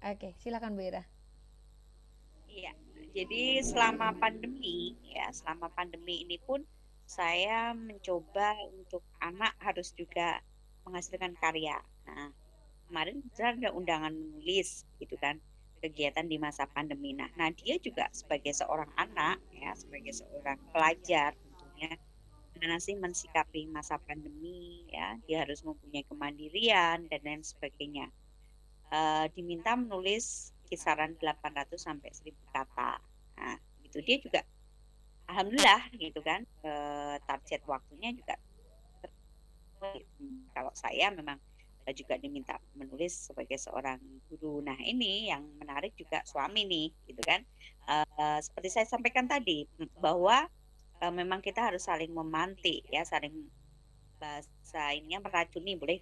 Oke, silakan Bu Ira. Iya, jadi selama pandemi ini pun saya mencoba untuk anak harus juga menghasilkan karya. Nah, kemarin kebetulan ada undangan menulis gitu kan, kegiatan di masa pandemi. Nah, dia juga sebagai seorang anak ya, sebagai seorang pelajar tentunya, gimana sih mensikapi masa pandemi ya, dia harus mempunyai kemandirian dan lain sebagainya. Diminta menulis kisaran 800 sampai 1.000 kata. Nah, itu dia juga alhamdulillah gitu kan, target waktunya juga terpenuhi. Kalau saya memang, juga diminta menulis sebagai seorang guru. Nah, ini yang menarik juga suami nih, gitu kan. Seperti saya sampaikan tadi, bahwa, memang kita harus saling memantik ya, saling bahasa ininya meracuni, boleh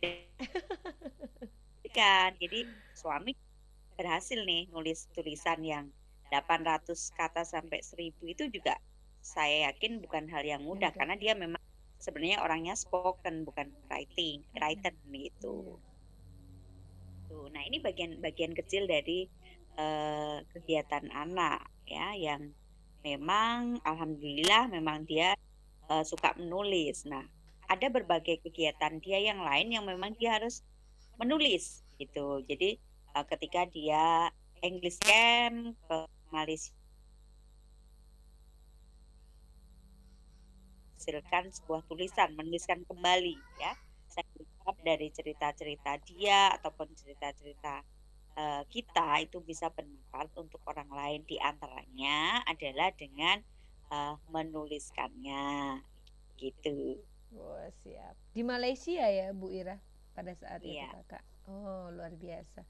kan. Jadi suami berhasil nih nulis tulisan yang 800 kata sampai 1.000 itu juga saya yakin bukan hal yang mudah Mudah. karena dia memang sebenarnya orangnya spoken bukan writer gitu. Iya. Tuh, nah ini bagian bagian kecil dari kegiatan anak ya yang memang alhamdulillah memang dia suka menulis. Nah, ada berbagai kegiatan dia yang lain yang memang dia harus menulis gitu. Jadi, ketika dia English Camp ke Malaysia menghasilkan sebuah tulisan, menuliskan kembali ya. Saya berharap dari cerita-cerita dia ataupun cerita-cerita, kita itu bisa bermanfaat untuk orang lain, di antaranya adalah dengan, menuliskannya, gitu. Wah, siap. Di Malaysia ya, Bu Ira, pada saat itu Iya. Kakak. Oh, luar biasa.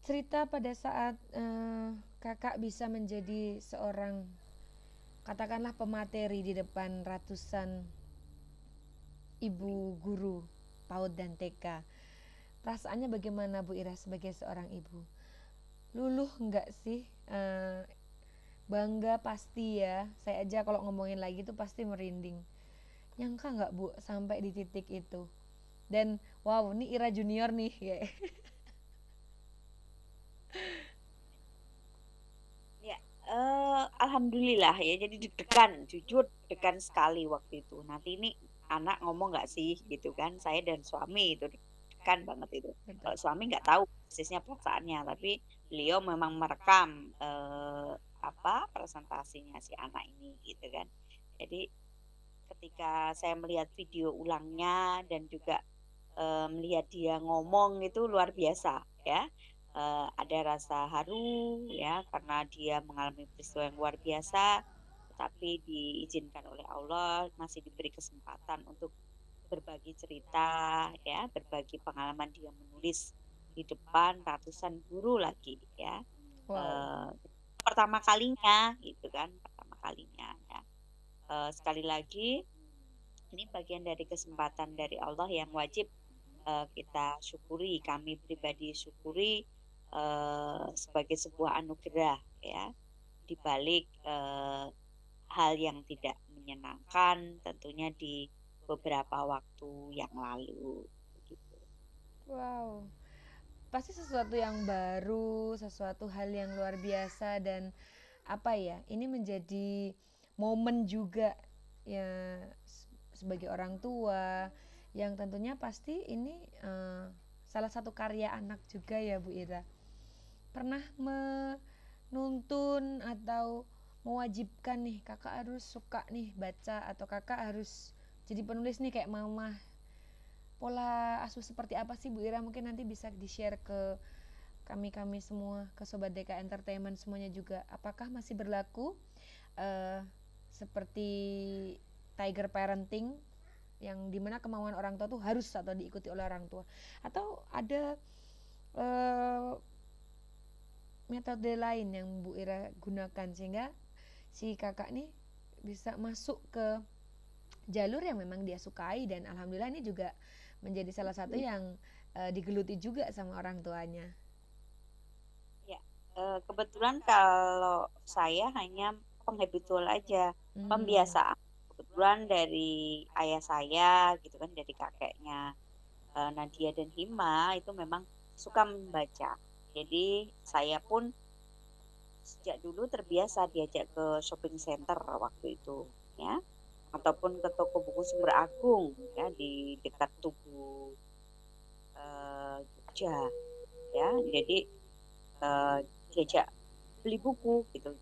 Cerita pada saat Kakak bisa menjadi seorang katakanlah pemateri di depan ratusan ibu guru PAUD dan TK. Perasaannya bagaimana Bu Ira sebagai seorang ibu? Luluh enggak sih? Bangga pasti ya. Saya aja kalau ngomongin lagi tuh pasti merinding. Nyangka nggak Bu sampai di titik itu? Dan wow, ini Ira junior nih kayak. Ya, alhamdulillah ya, jadi deg-degan, jujur deg-degan sekali waktu itu. Nanti ini anak ngomong nggak sih gitu kan, saya dan suami itu deg-degan banget itu. Betul. Kalau suami nggak tahu persisnya perasaannya, tapi beliau memang merekam, apa, presentasinya si anak ini gitu kan. Jadi ketika saya melihat video ulangnya dan juga, melihat dia ngomong itu luar biasa ya, ada rasa haru ya karena dia mengalami peristiwa yang luar biasa, tetapi diizinkan oleh Allah masih diberi kesempatan untuk berbagi cerita ya, berbagi pengalaman dia menulis di depan ratusan guru lagi ya, Wow. eee, pertama kalinya gitu kan, pertama kalinya ya. Sekali lagi ini bagian dari kesempatan dari Allah yang wajib, kita syukuri, kami pribadi syukuri, sebagai sebuah anugerah ya, di balik, hal yang tidak menyenangkan tentunya di beberapa waktu yang lalu, begitu. Wow. Pasti sesuatu yang baru, sesuatu hal yang luar biasa dan apa ya? Ini menjadi momen juga ya sebagai orang tua yang tentunya pasti ini salah satu karya anak juga ya Bu Ira. Pernah menuntun atau mewajibkan nih kakak harus suka nih baca atau kakak harus jadi penulis nih kayak mama. Pola asuh seperti apa sih Bu Ira? Mungkin nanti bisa di-share ke kami-kami semua, ke Sobat DK Entertainment semuanya juga. Apakah masih berlaku eh, seperti tiger parenting yang dimana kemauan orang tua tuh harus atau diikuti oleh orang tua, atau ada eh, metode lain yang Bu Ira gunakan sehingga si kakak nih bisa masuk ke jalur yang memang dia sukai dan alhamdulillah ini juga menjadi salah satu yang digeluti juga sama orang tuanya. Ya, kebetulan kalau saya hanya penghabitual aja, Hmm. pembiasaan. Kebetulan dari ayah saya gitu kan, dari kakeknya, Nadia dan Hima itu memang suka membaca Jadi saya pun sejak dulu terbiasa diajak ke shopping center waktu itu, ya, ataupun ke toko buku Sumber Agung, ya, di dekat Tugu, Jogja, ya. Jadi, diajak beli buku gitu,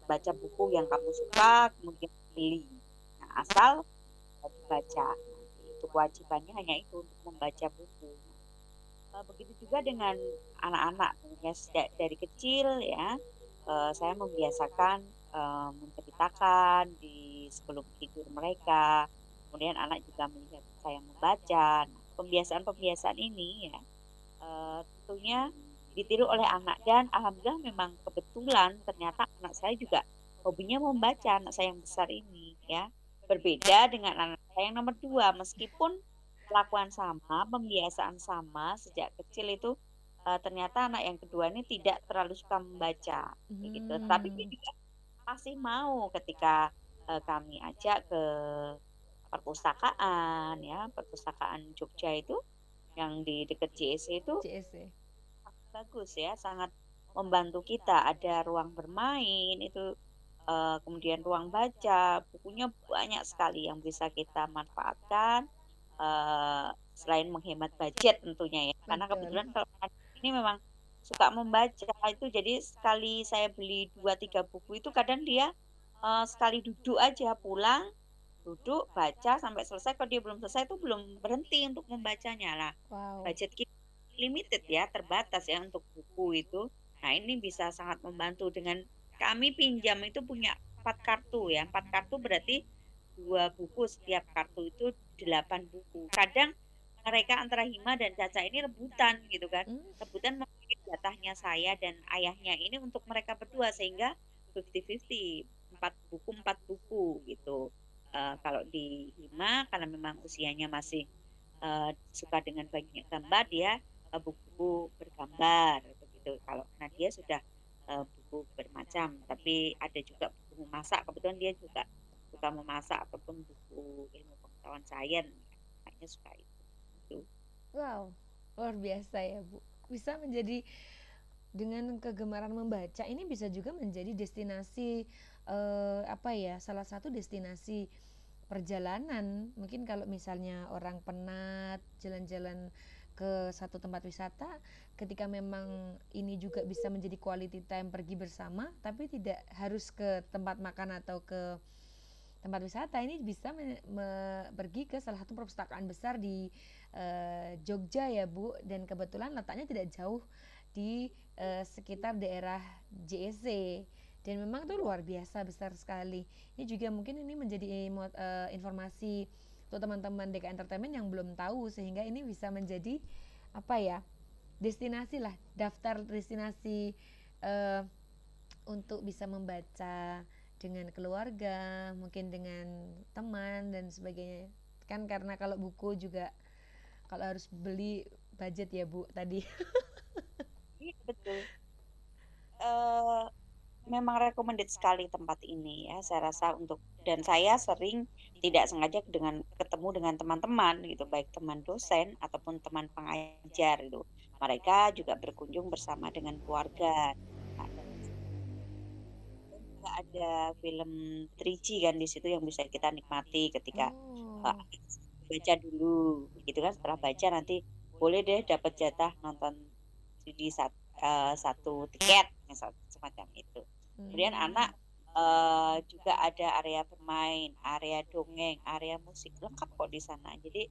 baca buku yang kamu suka, kemudian beli. Nah, asal dibaca. Nah, itu kewajibannya hanya itu, untuk membaca buku. Begitu juga dengan anak-anak tentunya sejak dari kecil ya, saya membiasakan, menceritakan di sebelum tidur mereka, kemudian anak juga melihat saya membaca. Nah, pembiasaan-pembiasaan ini ya, tentunya ditiru oleh anak dan alhamdulillah memang kebetulan ternyata anak saya juga hobinya membaca, anak saya yang besar ini ya. Berbeda dengan anak saya yang nomor 2 meskipun kelakuan sama, pembiasaan sama sejak kecil itu, ternyata anak yang kedua ini tidak terlalu suka membaca, kayak gitu. Tapi dia Hmm, juga masih mau ketika, kami ajak ke perpustakaan ya, perpustakaan Jogja itu yang di dekat JSC itu JSC. bagus ya, sangat membantu kita. Ada ruang bermain itu, kemudian ruang baca, bukunya banyak sekali yang bisa kita manfaatkan, selain menghemat budget tentunya ya. Karena Betul. kebetulan kalau anak ini memang suka membaca itu jadi sekali saya beli 2 3 buku itu kadang dia, sekali duduk aja pulang, duduk, baca sampai selesai, kalau dia belum selesai itu belum berhenti untuk membacanya. Lah, Wow. budget kita limited ya, terbatas ya untuk buku itu. Nah, ini bisa sangat membantu dengan kami pinjam itu punya 4 kartu ya, 4 kartu berarti 2 buku, setiap kartu itu 8 buku. Kadang mereka antara Hima dan Caca ini rebutan gitu kan, Hmm, rebutan memilih jatahnya saya dan ayahnya ini untuk mereka berdua sehingga 50-50, 4 buku 4 buku gitu. Kalau di Hima karena memang usianya masih, suka dengan banyak gambar dia, buku bergambar begitu. Kalau Nadia sudah, buku bermacam, tapi ada juga buku memasak, kebetulan dia juga suka memasak ataupun buku ilmu pengetahuan sains, anaknya suka itu, gitu. wow. Luar biasa ya, Bu. Bisa menjadi dengan kegemaran membaca ini bisa juga menjadi destinasi apa ya? Salah satu destinasi perjalanan. Mungkin kalau misalnya orang penat jalan-jalan ke satu tempat wisata, ketika memang ini juga bisa menjadi quality time pergi bersama, tapi tidak harus ke tempat makan atau ke tempat wisata, ini bisa pergi ke salah satu perpustakaan besar di Jogja ya Bu, dan kebetulan letaknya tidak jauh di sekitar daerah JSC, dan memang tuh Iya, luar biasa besar sekali. Ini juga mungkin ini menjadi informasi untuk teman-teman DK Entertainment yang belum tahu, sehingga ini bisa menjadi apa ya, destinasi lah, daftar destinasi eh, untuk bisa membaca dengan keluarga, mungkin dengan teman dan sebagainya. Kan karena kalau buku juga kalau harus beli budget ya Bu tadi. iya betul. Eee, Memang recommended sekali tempat ini ya, saya rasa untuk dan saya sering tidak sengaja ketemu dengan teman-teman gitu, baik teman dosen ataupun teman pengajar itu. Mereka juga berkunjung bersama dengan keluarga. Nah, dan juga ada film 3G kan di situ yang bisa kita nikmati ketika, Oh. baca dulu gitu kan, setelah baca nanti boleh deh dapat jatah nonton 3D 1 tiket, misal semacam itu. Kemudian Hmm. anak, juga ada area bermain, area dongeng, area musik, lengkap kok di sana. Jadi,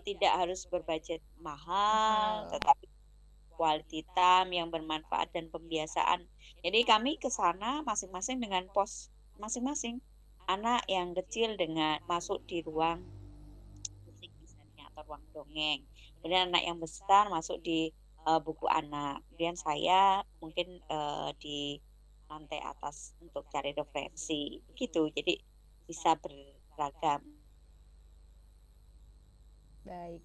tidak harus berbudget mahal, Mahal. tetapi quality time yang bermanfaat dan pembiasaan. Jadi kami ke sana masing-masing dengan pos masing-masing. Anak yang kecil dengan masuk di ruang musik misalnya atau ruang dongeng. Kemudian anak yang besar masuk di, buku anak. Kemudian saya mungkin, di lantai atas untuk cari referensi, gitu. Jadi bisa beragam, Baik.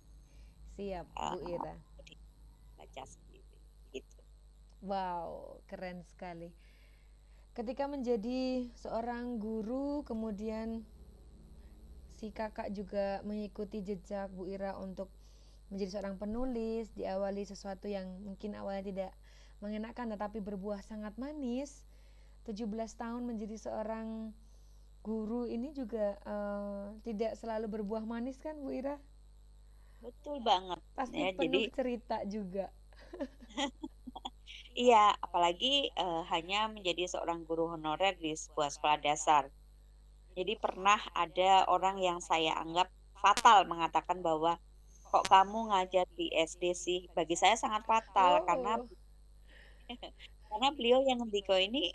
Siap Bu eee, Ira. jadi baca sendiri, gitu. Wow, keren sekali. Ketika menjadi seorang guru, kemudian si kakak juga mengikuti jejak Bu Ira untuk menjadi seorang penulis, diawali sesuatu yang mungkin awalnya tidak mengenakan tetapi berbuah sangat manis. 17 tahun menjadi seorang guru ini juga tidak selalu berbuah manis kan Bu Ira? Betul banget Pasti ya. penuh Jadi cerita juga. iya, apalagi hanya menjadi seorang guru honorer di sebuah sekolah dasar. Jadi pernah ada orang yang saya anggap fatal mengatakan bahwa, "Kok kamu ngajar di SD sih?" Bagi saya sangat fatal karena Oh, beliau yang ngendiko ini,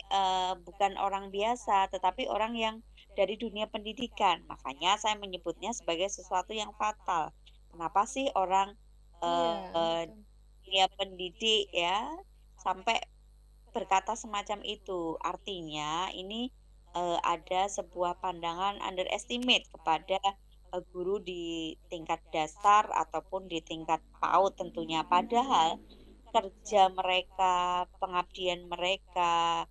bukan orang biasa, tetapi orang yang dari dunia pendidikan. Makanya saya menyebutnya sebagai sesuatu yang fatal. Kenapa sih orang, iya eee, betul. dunia pendidik ya, sampai berkata semacam itu? Artinya ini, ada sebuah pandangan underestimate kepada, guru di tingkat dasar ataupun di tingkat PAUD tentunya. Padahal kerja mereka, pengabdian mereka,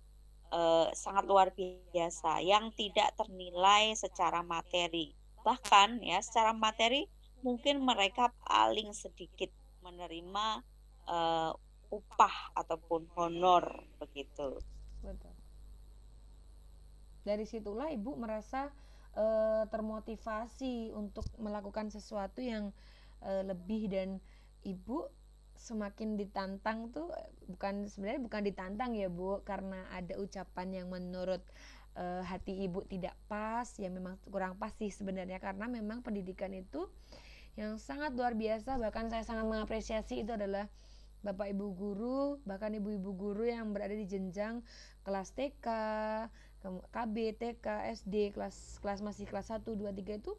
sangat luar biasa yang tidak ternilai secara materi. Bahkan ya secara materi mungkin mereka paling sedikit menerima, eee, upah ataupun honor begitu. Betul. Dari situlah ibu merasa termotivasi untuk melakukan sesuatu yang lebih, dan ibu semakin ditantang tuh, bukan sebenarnya bukan ditantang ya Bu, karena ada ucapan yang menurut hati ibu tidak pas, ya memang kurang pas sih sebenarnya, karena memang pendidikan itu yang sangat luar biasa. Bahkan saya sangat mengapresiasi itu adalah Bapak Ibu guru, bahkan ibu-ibu guru yang berada di jenjang kelas TK, KB, TK, SD, kelas masih kelas 1, 2, 3 itu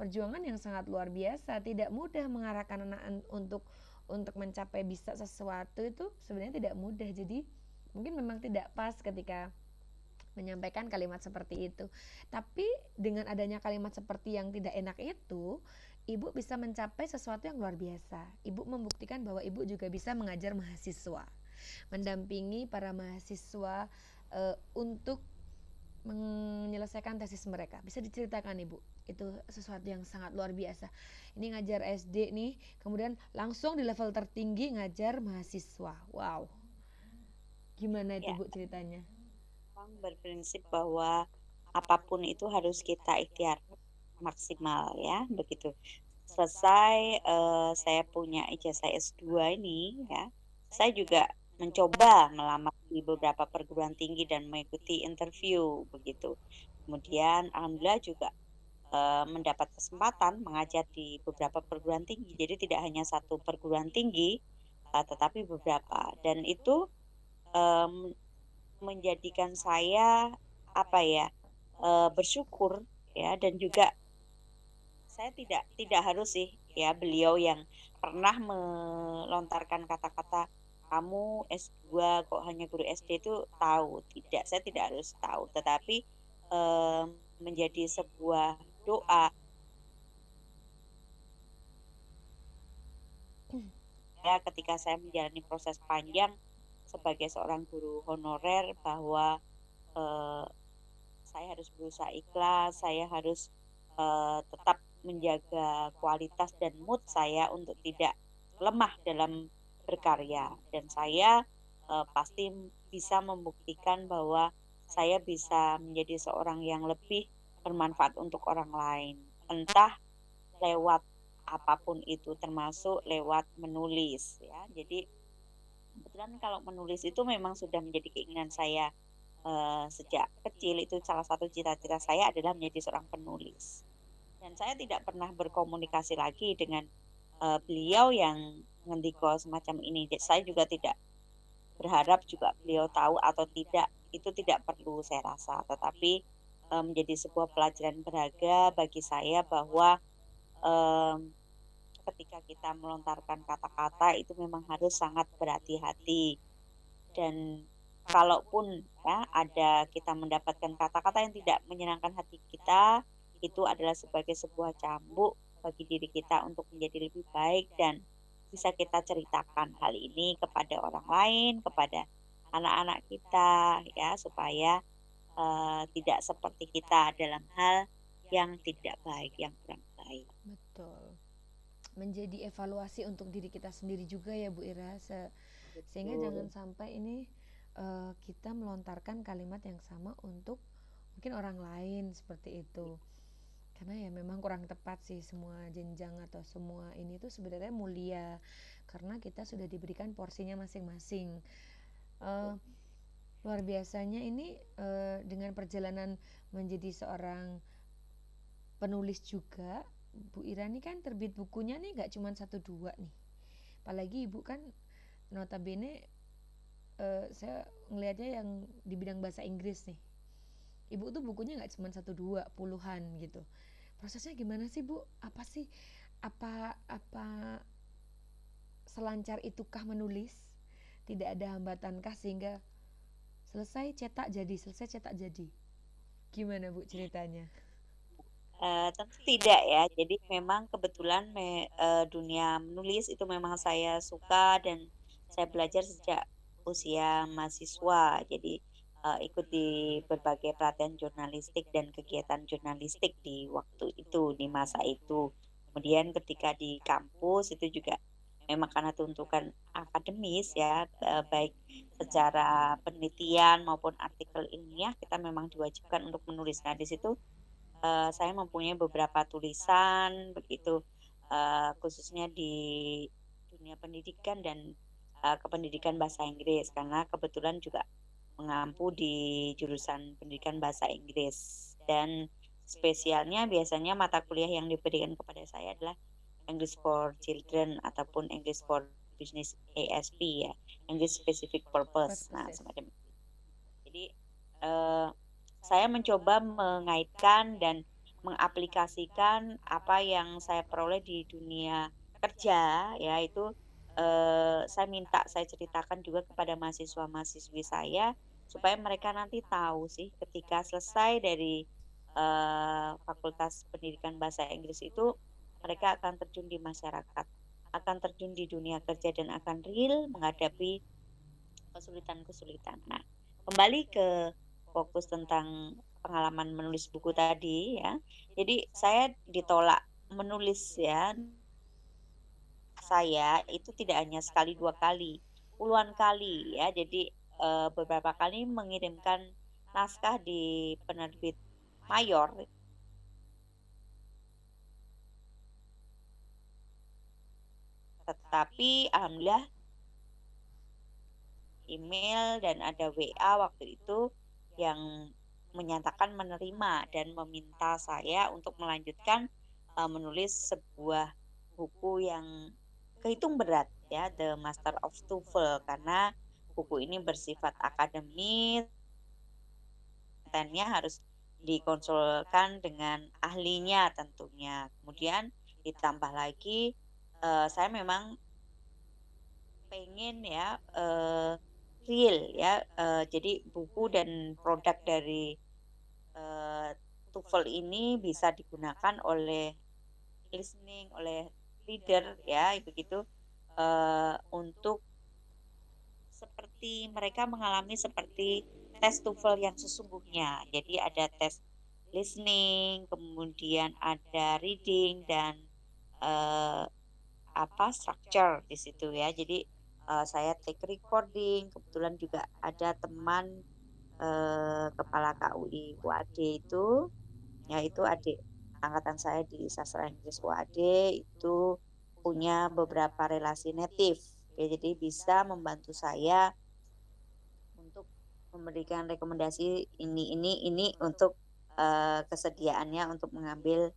perjuangan yang sangat luar biasa. Tidak mudah mengarahkan anak untuk mencapai bisa sesuatu, itu sebenarnya tidak mudah. Jadi mungkin memang tidak pas ketika menyampaikan kalimat seperti itu. Tapi dengan adanya kalimat seperti yang tidak enak itu, ibu bisa mencapai sesuatu yang luar biasa. Ibu membuktikan bahwa ibu juga bisa mengajar mahasiswa, mendampingi para mahasiswa untuk menyelesaikan tesis mereka. Bisa diceritakan Ibu? Itu sesuatu yang sangat luar biasa. Ini ngajar SD nih, kemudian langsung di level tertinggi ngajar mahasiswa. Wow. Gimana itu Ya, Bu ceritanya? memang berprinsip bahwa apapun itu harus kita ikhtiar maksimal ya, begitu. Selesai, saya punya ijazah S2 ini ya, saya juga mencoba melamar di beberapa perguruan tinggi dan mengikuti interview begitu. Kemudian alhamdulillah juga, mendapat kesempatan mengajar di beberapa perguruan tinggi. Jadi tidak hanya satu perguruan tinggi, tetapi beberapa dan itu, mmm, menjadikan saya apa ya, bersyukur ya dan juga saya tidak harus sih ya beliau yang pernah melontarkan kata-kata, "Kamu S2 kok hanya guru SD," itu tahu, tidak, saya tidak harus tahu, tetapi, eee, menjadi sebuah doa ya ketika saya menjalani proses panjang sebagai seorang guru honorer bahwa, eee, saya harus berusaha ikhlas, saya harus, tetap menjaga kualitas dan mood saya untuk tidak lemah dalam berkarya dan saya, pasti bisa membuktikan bahwa saya bisa menjadi seorang yang lebih bermanfaat untuk orang lain, entah lewat apapun itu termasuk lewat menulis ya. Jadi kebetulan kalau menulis itu memang sudah menjadi keinginan saya, sejak kecil itu salah satu cita-cita saya adalah menjadi seorang penulis. Dan saya tidak pernah berkomunikasi lagi dengan, beliau yang ngendiko semacam ini. Saya juga tidak berharap juga beliau tahu atau tidak, itu tidak perlu saya rasa. Tetapi, menjadi sebuah pelajaran berharga bagi saya bahwa, mmm, ketika kita melontarkan kata-kata itu memang harus sangat berhati-hati. Dan kalaupun ya ada kita mendapatkan kata-kata yang tidak menyenangkan hati kita, itu adalah sebagai sebuah cambuk bagi diri kita untuk menjadi lebih baik dan bisa kita ceritakan hal ini kepada orang lain, kepada anak-anak kita ya supaya tidak seperti kita dalam hal yang tidak baik, yang kurang baik. Betul. Menjadi evaluasi untuk diri kita sendiri juga ya Bu Ira. Sehingga jangan betul. sampai ini kita melontarkan kalimat yang sama untuk mungkin orang lain seperti itu. Karena ya memang kurang tepat sih, semua jenjang atau semua ini tuh sebenarnya mulia karena kita sudah diberikan porsinya masing-masing. Eh, Luar biasanya ini dengan perjalanan menjadi seorang penulis juga, Bu Ira nih kan terbit bukunya nih gak cuma 1-2 nih. Apalagi Ibu kan notabene saya ngelihatnya yang di bidang bahasa Inggris nih. Ibu tuh bukunya gak cuma 1-2, puluhan gitu. Prosesnya gimana sih Bu? Apa sih? Apa selancar itukah menulis? Tidak ada hambatankah sehingga selesai cetak jadi? Gimana Bu ceritanya? Tentu tidak ya. Jadi memang kebetulan dunia menulis itu memang saya suka dan saya belajar sejak usia mahasiswa. Jadi, ikut di berbagai pelatihan jurnalistik dan kegiatan jurnalistik di waktu itu, di masa itu. Kemudian ketika di kampus itu juga memang karena tuntutan akademis ya, baik secara penelitian maupun artikel ilmiah kita memang diwajibkan untuk menulis. Nah di situ saya mempunyai beberapa tulisan begitu, khususnya di dunia pendidikan dan, kependidikan bahasa Inggris karena kebetulan juga mengampu di jurusan pendidikan bahasa Inggris dan spesialnya biasanya mata kuliah yang diberikan kepada saya adalah English for Children ataupun English for Business ESP ya, English Specific Purpose. Nah Purposes. semacam jadi, eee, saya mencoba mengaitkan dan mengaplikasikan apa yang saya peroleh di dunia kerja, ya itu, saya ceritakan juga kepada mahasiswa-mahasiswi saya, supaya mereka nanti tahu sih ketika selesai dari, Fakultas Pendidikan Bahasa Inggris itu, mereka akan terjun di masyarakat, akan terjun di dunia kerja dan akan real menghadapi kesulitan-kesulitan. Nah, kembali ke fokus tentang pengalaman menulis buku tadi ya. Jadi saya ditolak menulis ya. Saya itu tidak hanya sekali dua kali, puluhan kali ya. Jadi beberapa kali mengirimkan naskah di penerbit mayor, tetapi alhamdulillah email dan ada WA waktu itu yang menyatakan menerima dan meminta saya untuk melanjutkan, menulis sebuah buku yang kehitung berat ya, The Master of TOEFL karena buku ini bersifat akademis, kontennya harus dikonsulkan dengan ahlinya tentunya. Kemudian ditambah lagi, saya memang pengen ya, real ya, jadi buku dan produk dari, TOEFL ini bisa digunakan oleh oleh reader ya begitu, untuk seperti mereka mengalami seperti tes TOEFL yang sesungguhnya. Jadi ada tes listening, kemudian ada reading dan, eee, structure di situ ya. Jadi, saya take recording, kebetulan juga ada teman, kepala KUI UAD itu, yaitu adik angkatan saya di sastra Inggris UAD itu punya beberapa relasi native, ya jadi bisa membantu saya untuk memberikan rekomendasi ini untuk, kesediaannya untuk mengambil,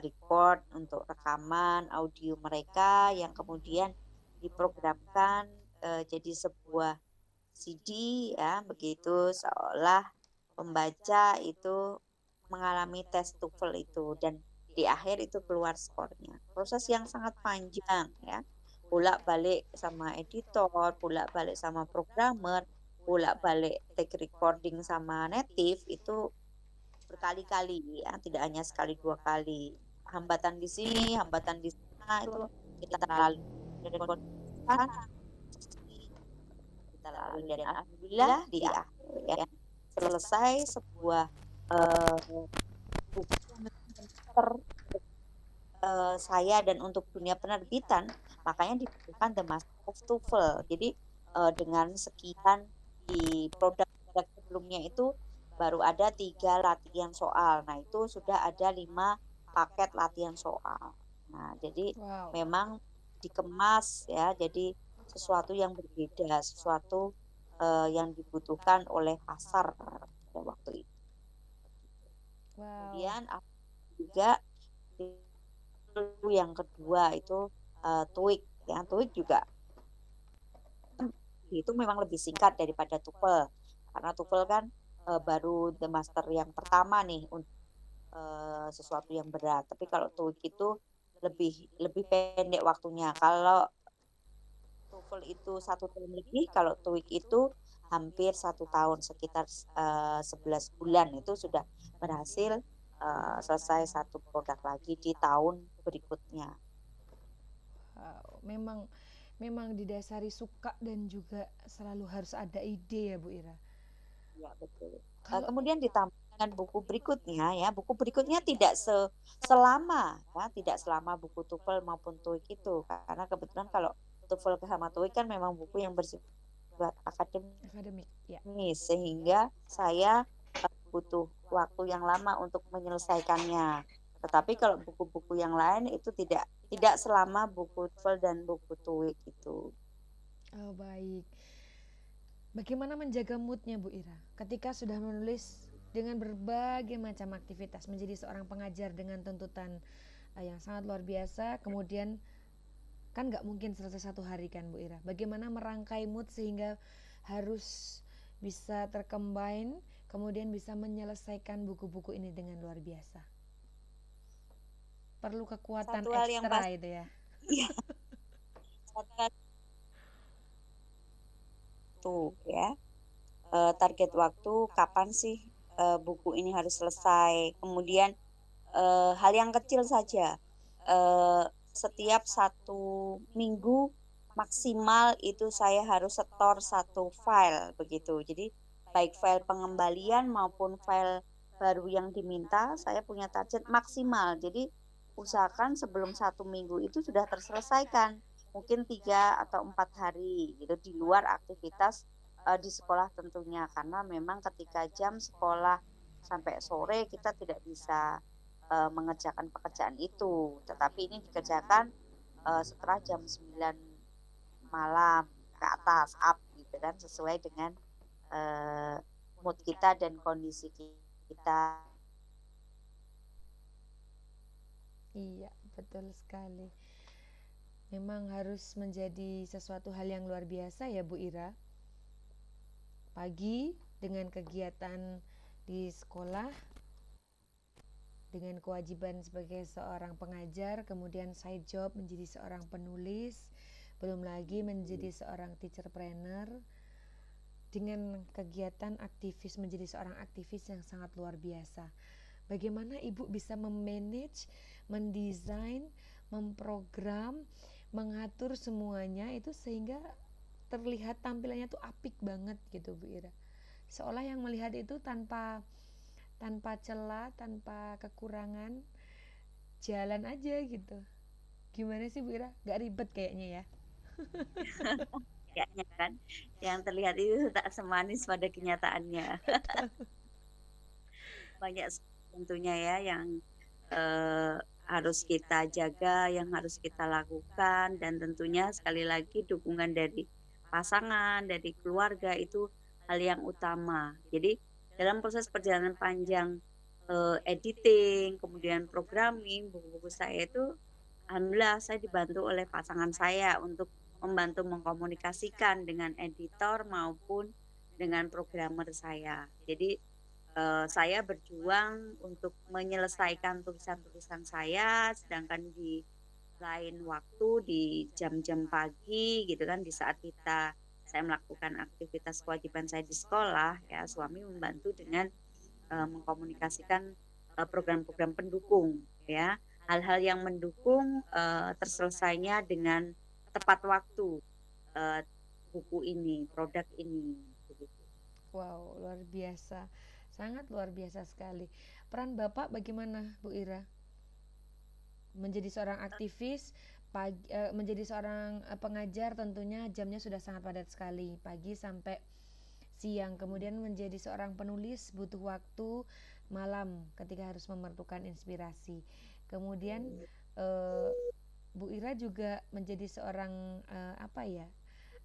record untuk rekaman audio mereka yang kemudian diprogramkan, jadi sebuah CD ya begitu seolah pembaca itu mengalami tes TOEFL itu dan di akhir itu keluar skornya. Proses yang sangat panjang ya, bolak-balik sama editor, bolak-balik sama programmer, bolak-balik take recording sama native itu berkali-kali ya, tidak hanya sekali 2 kali. Hambatan di sini, hambatan di sana itu kita lalui dari sana, sini kita lalui dan alhamdulillah di akhir ya, selesai sebuah, buku yang memang benar saya dan untuk dunia penerbitan, makanya dibutuhkan The Master of TOEFL. Jadi, dengan sekian di produk-produk sebelumnya itu baru ada 3 latihan soal. Nah, itu sudah ada 5 paket latihan soal. Nah, jadi Wow. memang dikemas ya, jadi sesuatu yang berbeda, sesuatu, yang dibutuhkan oleh pasar pada waktu itu. Wow. Kemudian juga yang kedua itu, TOEIC ya, TOEIC juga itu memang lebih singkat daripada TOEFL. Karena TOEFL kan, baru the master yang pertama nih sesuatu yang berat. Tapi kalau TOEIC itu lebih lebih pendek waktunya. Kalau TOEFL itu 1 tahun lebih, kalau TOEIC itu hampir 1 tahun, sekitar 11 bulan itu sudah berhasil, selesai satu produk lagi di tahun berikutnya. Wow, memang memang didasari suka dan juga selalu harus ada ide ya Bu Ira. Iya betul. Kalau Kemudian ditambah dengan buku berikutnya ya, buku berikutnya tidak selama ya, tidak selama buku TOEFL maupun TOEIC itu. Karena kebetulan kalau TOEFL sama TOEIC kan memang buku yang bersifat akademis, akademik ya. sehingga saya butuh waktu yang lama untuk menyelesaikannya. Tetapi kalau buku-buku yang lain itu tidak tidak selama buku TOEFL dan buku TOEIC itu. Oh, baik. Bagaimana menjaga moodnya Bu Ira ketika sudah menulis dengan berbagai macam aktivitas menjadi seorang pengajar dengan tuntutan yang sangat luar biasa, kemudian kan nggak mungkin selesai satu hari kan Bu Ira. Bagaimana merangkai mood sehingga harus bisa tercombine, kemudian bisa menyelesaikan buku-buku ini dengan luar biasa. Perlu kekuatan Satu hal yang ekstra pasti, itu ya. iya, satu hal itu ya. Target waktu kapan sih, buku ini harus selesai. Kemudian, hal yang kecil saja, setiap 1 minggu maksimal itu saya harus setor 1 file begitu. Jadi baik file pengembalian maupun file baru yang diminta, saya punya target maksimal. Jadi usahakan sebelum 1 minggu itu sudah terselesaikan, mungkin 3 atau 4 hari gitu, di luar aktivitas di sekolah tentunya, karena memang ketika jam sekolah sampai sore kita tidak bisa, mengerjakan pekerjaan itu, tetapi ini dikerjakan, setelah jam 9 malam ke atas, up gitu kan, sesuai dengan, eee, mood kita dan kondisi kita. Iya, betul sekali. Memang harus menjadi sesuatu hal yang luar biasa ya Bu Ira. Pagi dengan kegiatan di sekolah, dengan kewajiban sebagai seorang pengajar, kemudian side job menjadi seorang penulis, belum lagi menjadi seorang teacher trainer, dengan kegiatan aktivis menjadi seorang aktivis yang sangat luar biasa. Bagaimana Ibu bisa memanage, mendesain, memprogram, mengatur semuanya itu sehingga terlihat tampilannya tuh apik banget gitu Bu Ira. Seolah yang melihat itu tanpa tanpa celah, tanpa kekurangan, jalan aja gitu. Gimana sih Bu Ira? Gak ribet kayaknya ya. Kayaknya kan, yang terlihat itu tak semanis pada kenyataannya. Banyak tentunya ya yang, eee, harus kita jaga, yang harus kita lakukan, dan tentunya sekali lagi dukungan dari pasangan, dari keluarga itu hal yang utama. Jadi dalam proses perjalanan panjang, editing, kemudian programming, buku-buku saya itu alhamdulillah saya dibantu oleh pasangan saya untuk membantu mengkomunikasikan dengan editor maupun dengan programmer saya. Jadi saya berjuang untuk menyelesaikan tulisan-tulisan saya, sedangkan di lain waktu, di jam-jam pagi gitu kan, di saat saya melakukan aktivitas kewajiban saya di sekolah, ya suami membantu dengan, mengkomunikasikan, program-program pendukung ya. Hal-hal yang mendukung, terselesainya dengan tepat waktu, eee, buku ini, produk ini, begitu. Wow, luar biasa. Sangat luar biasa sekali. Peran Bapak bagaimana Bu Ira menjadi seorang aktivis menjadi seorang pengajar tentunya jamnya sudah sangat padat sekali, pagi sampai siang. Kemudian menjadi seorang penulis butuh waktu malam ketika harus memerlukan inspirasi. Kemudian eh, Bu Ira juga menjadi seorang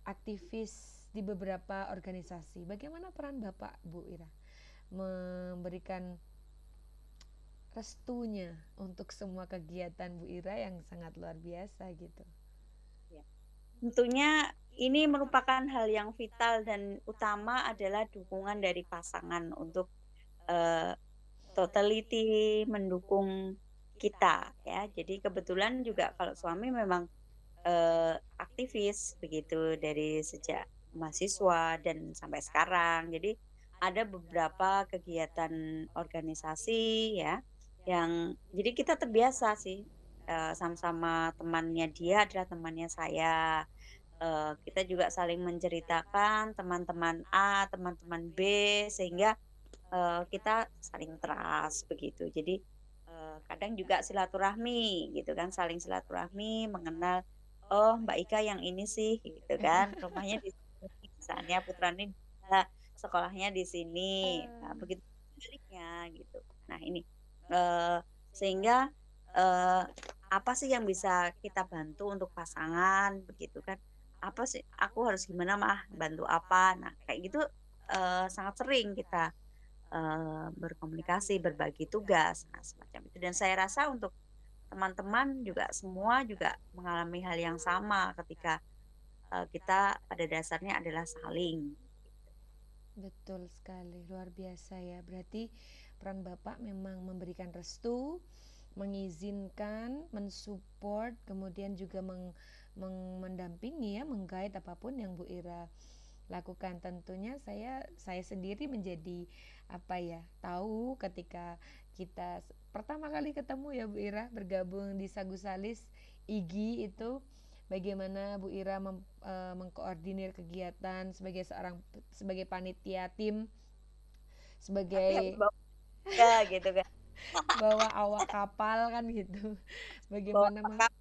aktivis di beberapa organisasi. Bagaimana peran Bapak, Bu Ira, memberikan restunya untuk semua kegiatan Bu Ira yang sangat luar biasa gitu? Ya. Tentunya ini merupakan hal yang vital dan utama adalah dukungan dari pasangan untuk eh, totality mendukung kita ya. Jadi kebetulan juga kalau suami memang aktivis begitu dari sejak mahasiswa dan sampai sekarang. Jadi ada beberapa kegiatan organisasi ya yang jadi kita terbiasa sih sama-sama temannya dia adalah temannya saya. Kita juga saling menceritakan teman-teman A, teman-teman B sehingga kita saling trust begitu. Jadi, kadang juga silaturahmi gitu kan, saling silaturahmi mengenal, "Oh Mbak Ika yang ini sih," gitu kan, "rumahnya di sini," misalnya, "putranya di sana, sekolahnya di sini." Nah, begitu sebaliknya gitu. Nah ini, eee, sehingga, eee, apa sih yang bisa kita bantu untuk pasangan begitu kan, "Apa sih aku harus gimana Mah, bantu apa?" Nah kayak gitu, sangat sering kita berkomunikasi, berbagi tugas, nah semacam itu. Dan saya rasa untuk teman-teman juga semua juga mengalami hal yang sama ketika, kita pada dasarnya adalah saling. Betul sekali, luar biasa ya. Berarti peran Bapak memang memberikan restu, mengizinkan, mensupport, kemudian juga mendampingi ya, menggait apapun yang Bu Ira lakukan. Tentunya saya sendiri menjadi tahu ketika kita pertama kali ketemu ya Bu Ira, bergabung di Sagusalis IGI itu, bagaimana Bu Ira mengkoordinir kegiatan sebagai panitia tim, Tapi harus sebagai bawa juga gitu kan, bawa awak kapal kan gitu. bawa Bagaimana bekal.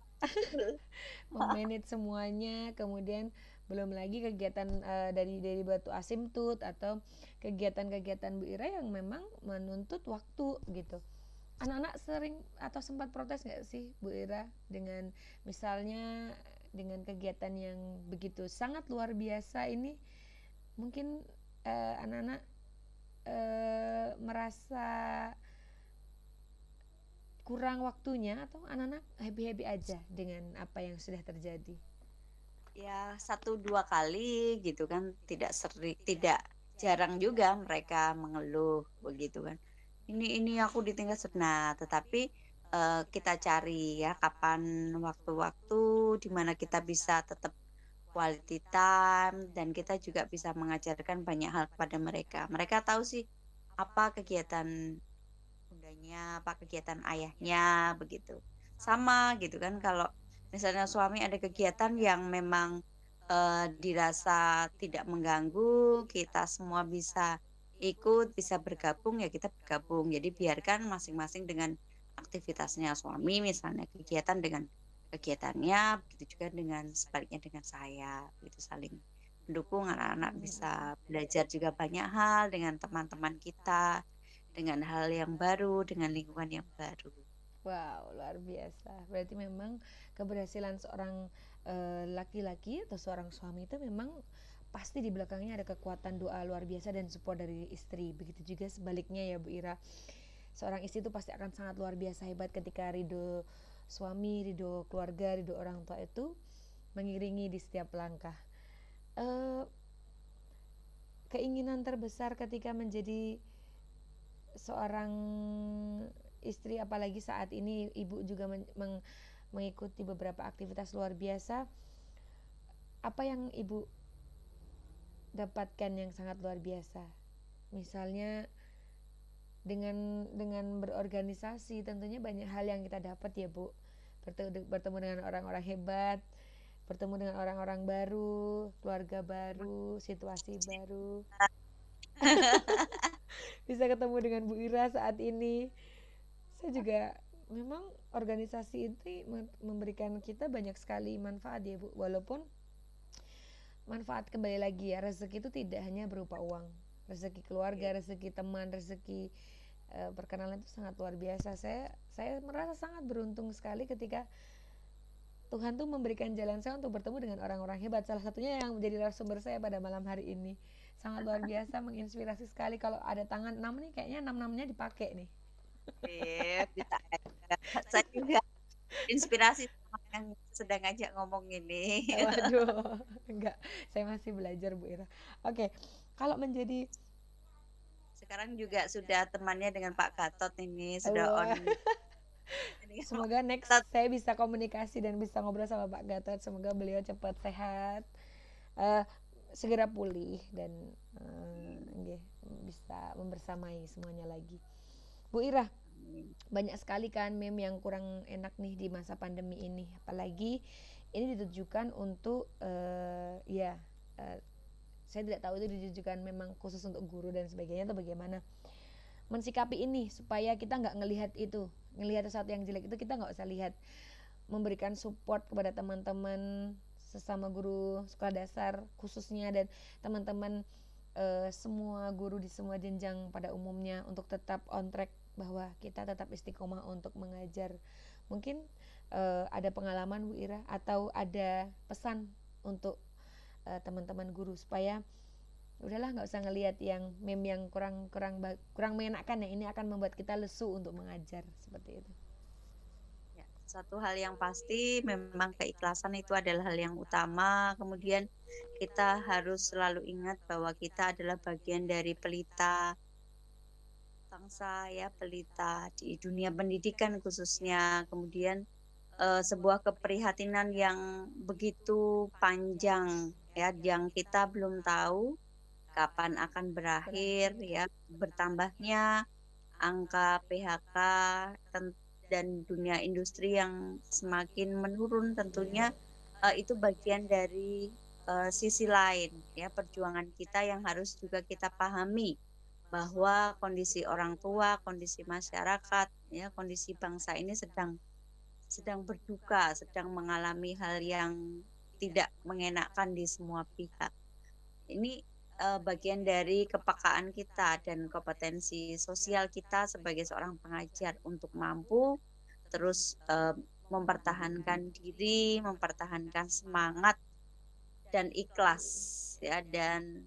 memanage semuanya, kemudian belum lagi kegiatan dari Batu Asimtut atau kegiatan-kegiatan Bu Ira yang memang menuntut waktu gitu. Anak-anak sering atau sempat protes nggak sih Bu Ira dengan misalnya dengan kegiatan yang begitu sangat luar biasa ini, mungkin anak-anak merasa kurang waktunya atau anak-anak happy-happy aja dengan apa yang sudah terjadi? Ya satu 2 kali gitu kan, tidak jarang juga mereka mengeluh begitu kan. Ini aku ditinggal nah tetapi, kita cari ya kapan waktu-waktu di mana kita bisa tetap quality time dan kita juga bisa mengajarkan banyak hal kepada mereka. Mereka tahu sih apa kegiatan bundanya, apa kegiatan ayahnya, begitu. Sama gitu kan kalau misalnya suami ada kegiatan yang memang, dirasa tidak mengganggu, kita semua bisa ikut, bisa bergabung, ya kita bergabung. Jadi biarkan masing-masing dengan aktivitasnya. Suami misalnya kegiatan dengan kegiatannya, begitu juga dengan sebaliknya dengan saya, gitu saling mendukung, anak-anak bisa belajar juga banyak hal dengan teman-teman kita. Dengan hal yang baru, dengan lingkungan yang baru. Wow, luar biasa. Berarti memang keberhasilan seorang laki-laki atau seorang suami itu memang pasti di belakangnya ada kekuatan doa luar biasa dan support dari istri. Begitu juga sebaliknya ya Bu Ira. Seorang istri itu pasti akan sangat luar biasa hebat ketika ridho suami, ridho keluarga, ridho orang tua itu mengiringi di setiap langkah. Eh, Keinginan terbesar ketika menjadi seorang istri, apalagi saat ini ibu juga mengikuti beberapa aktivitas luar biasa, apa yang ibu dapatkan yang sangat luar biasa? Misalnya dengan berorganisasi, tentunya banyak hal yang kita dapat ya Bu. Bertemu dengan orang-orang hebat, bertemu dengan orang-orang baru, keluarga baru, situasi baru. Bisa ketemu dengan Bu Ira saat ini. Saya juga memang organisasi itu memberikan kita banyak sekali manfaat ya Bu, walaupun manfaat kembali lagi ya, rezeki itu tidak hanya berupa uang, rezeki keluarga, rezeki teman, rezeki perkenalan itu sangat luar biasa. Saya merasa sangat beruntung sekali ketika Tuhan tuh memberikan jalan saya untuk bertemu dengan orang-orang hebat. Salah satunya yang menjadi narasumber saya pada malam hari ini. Sangat luar biasa, menginspirasi sekali. Kalau ada tangan 6 nih, kayaknya 6-6-nya dipakai nih. Bisa aja. Saya juga inspirasi sama yang sedang ngajak ngomong ini. Waduh, enggak. Saya masih belajar Bu Ira. Oke, kalau menjadi Sekarang juga sudah temannya dengan Pak Gatot ini, sudah wah, on ini kan Pak semoga next Gatot. saya bisa komunikasi dan bisa ngobrol sama Pak Gatot. Semoga beliau cepat sehat, eh, segera pulih dan nggih, bisa membersamai semuanya lagi. Bu Ira, Amin. banyak sekali kan meme yang kurang enak nih di masa pandemi ini, apalagi ini ditujukan untuk ya uh, saya tidak tahu itu ditujukan memang khusus untuk guru dan sebagainya atau bagaimana mensikapi ini supaya kita nggak ngelihat sesuatu yang jelek itu kita nggak usah lihat, memberikan support kepada teman-teman sesama guru sekolah dasar khususnya dan teman-teman semua guru di semua jenjang pada umumnya untuk tetap on track bahwa kita tetap istiqomah untuk mengajar. Mungkin ada pengalaman Bu Ira atau ada pesan untuk teman-teman guru supaya udahlah nggak usah ngelihat yang meme yang kurang mengenakan ya, ini akan membuat kita lesu untuk mengajar seperti itu. Ya, satu hal yang pasti memang keikhlasan itu adalah hal yang utama. Kemudian kita harus selalu ingat bahwa kita adalah bagian dari pelita bangsa ya, pelita di dunia pendidikan khususnya. Kemudian sebuah keprihatinan yang begitu panjang ya, yang kita belum tahu kapan akan berakhir Berakhir. ya, bertambahnya angka PHK dan dunia industri yang semakin menurun tentunya itu bagian dari sisi lain ya, perjuangan kita yang harus juga kita pahami bahwa kondisi orang tua, kondisi masyarakat ya, kondisi bangsa ini sedang berduka, sedang mengalami hal yang tidak mengenakkan di semua pihak. Ini bagian dari kepekaan kita dan kompetensi sosial kita sebagai seorang pengajar untuk mampu terus mempertahankan diri, mempertahankan semangat dan ikhlas ya, dan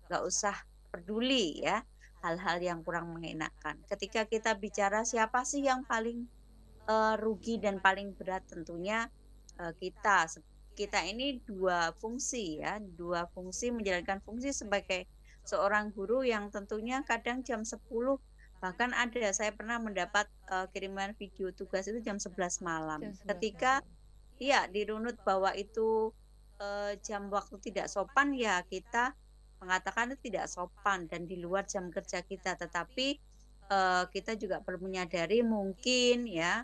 nggak usah peduli ya hal-hal yang kurang mengenakan. Ketika kita bicara siapa sih yang paling rugi dan paling berat, tentunya kita kita ini 2 fungsi ya, 2 fungsi menjalankan fungsi sebagai seorang guru yang tentunya kadang jam 10, bahkan ada saya pernah mendapat kiriman video tugas itu jam 11 Jam malam. 11 Ketika malam. ya dirunut bahwa itu jam waktu tidak sopan, ya kita mengatakan itu tidak sopan dan di luar jam kerja kita. Tetapi kita juga perlu menyadari mungkin ya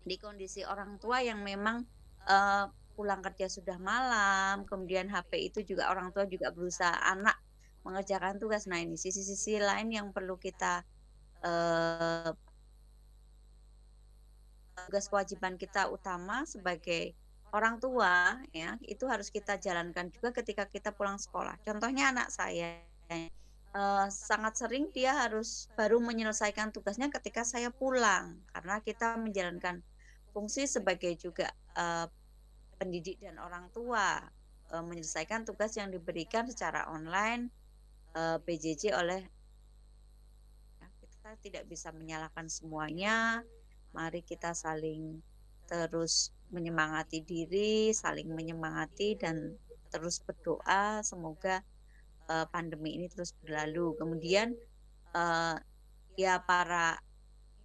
di kondisi orang tua yang memang pulang kerja sudah malam, kemudian HP itu juga orang tua juga berusaha anak mengerjakan tugas. Nah, ini sisi-sisi lain yang perlu kita eee, tugas kewajiban kita utama sebagai orang tua ya, itu harus kita jalankan juga ketika kita pulang sekolah. Contohnya anak saya, sangat sering dia harus baru menyelesaikan tugasnya ketika saya pulang, karena kita menjalankan fungsi sebagai juga pendidik dan orang tua, menyelesaikan tugas yang diberikan secara online, PJJ oleh ya, kita tidak bisa menyalahkan semuanya. Mari kita saling terus menyemangati diri, saling menyemangati dan terus berdoa semoga pandemi ini terus berlalu. Kemudian eh, ya para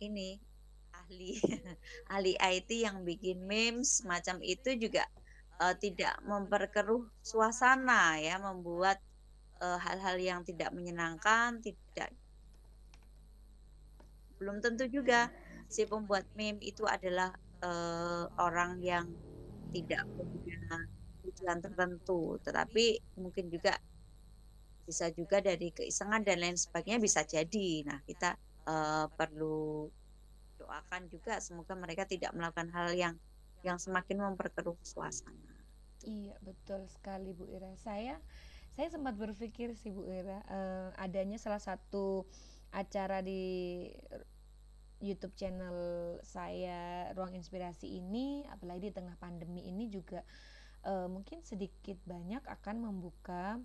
ini ahli ahli IT yang bikin memes semacam itu juga tidak memperkeruh suasana ya, membuat hal-hal yang tidak menyenangkan, tidak belum tentu juga si pembuat meme itu adalah orang yang tidak punya tujuan tertentu, tetapi mungkin juga bisa juga dari keisengan dan lain sebagainya bisa jadi. Nah, kita perlu doakan juga semoga mereka tidak melakukan hal yang semakin memperkeruh suasana. Iya, betul sekali Bu Ira. Saya sempat berpikir sih Bu Ira, adanya salah satu acara di YouTube channel saya Ruang Inspirasi ini, apalagi di tengah pandemi ini juga mungkin sedikit banyak akan membuka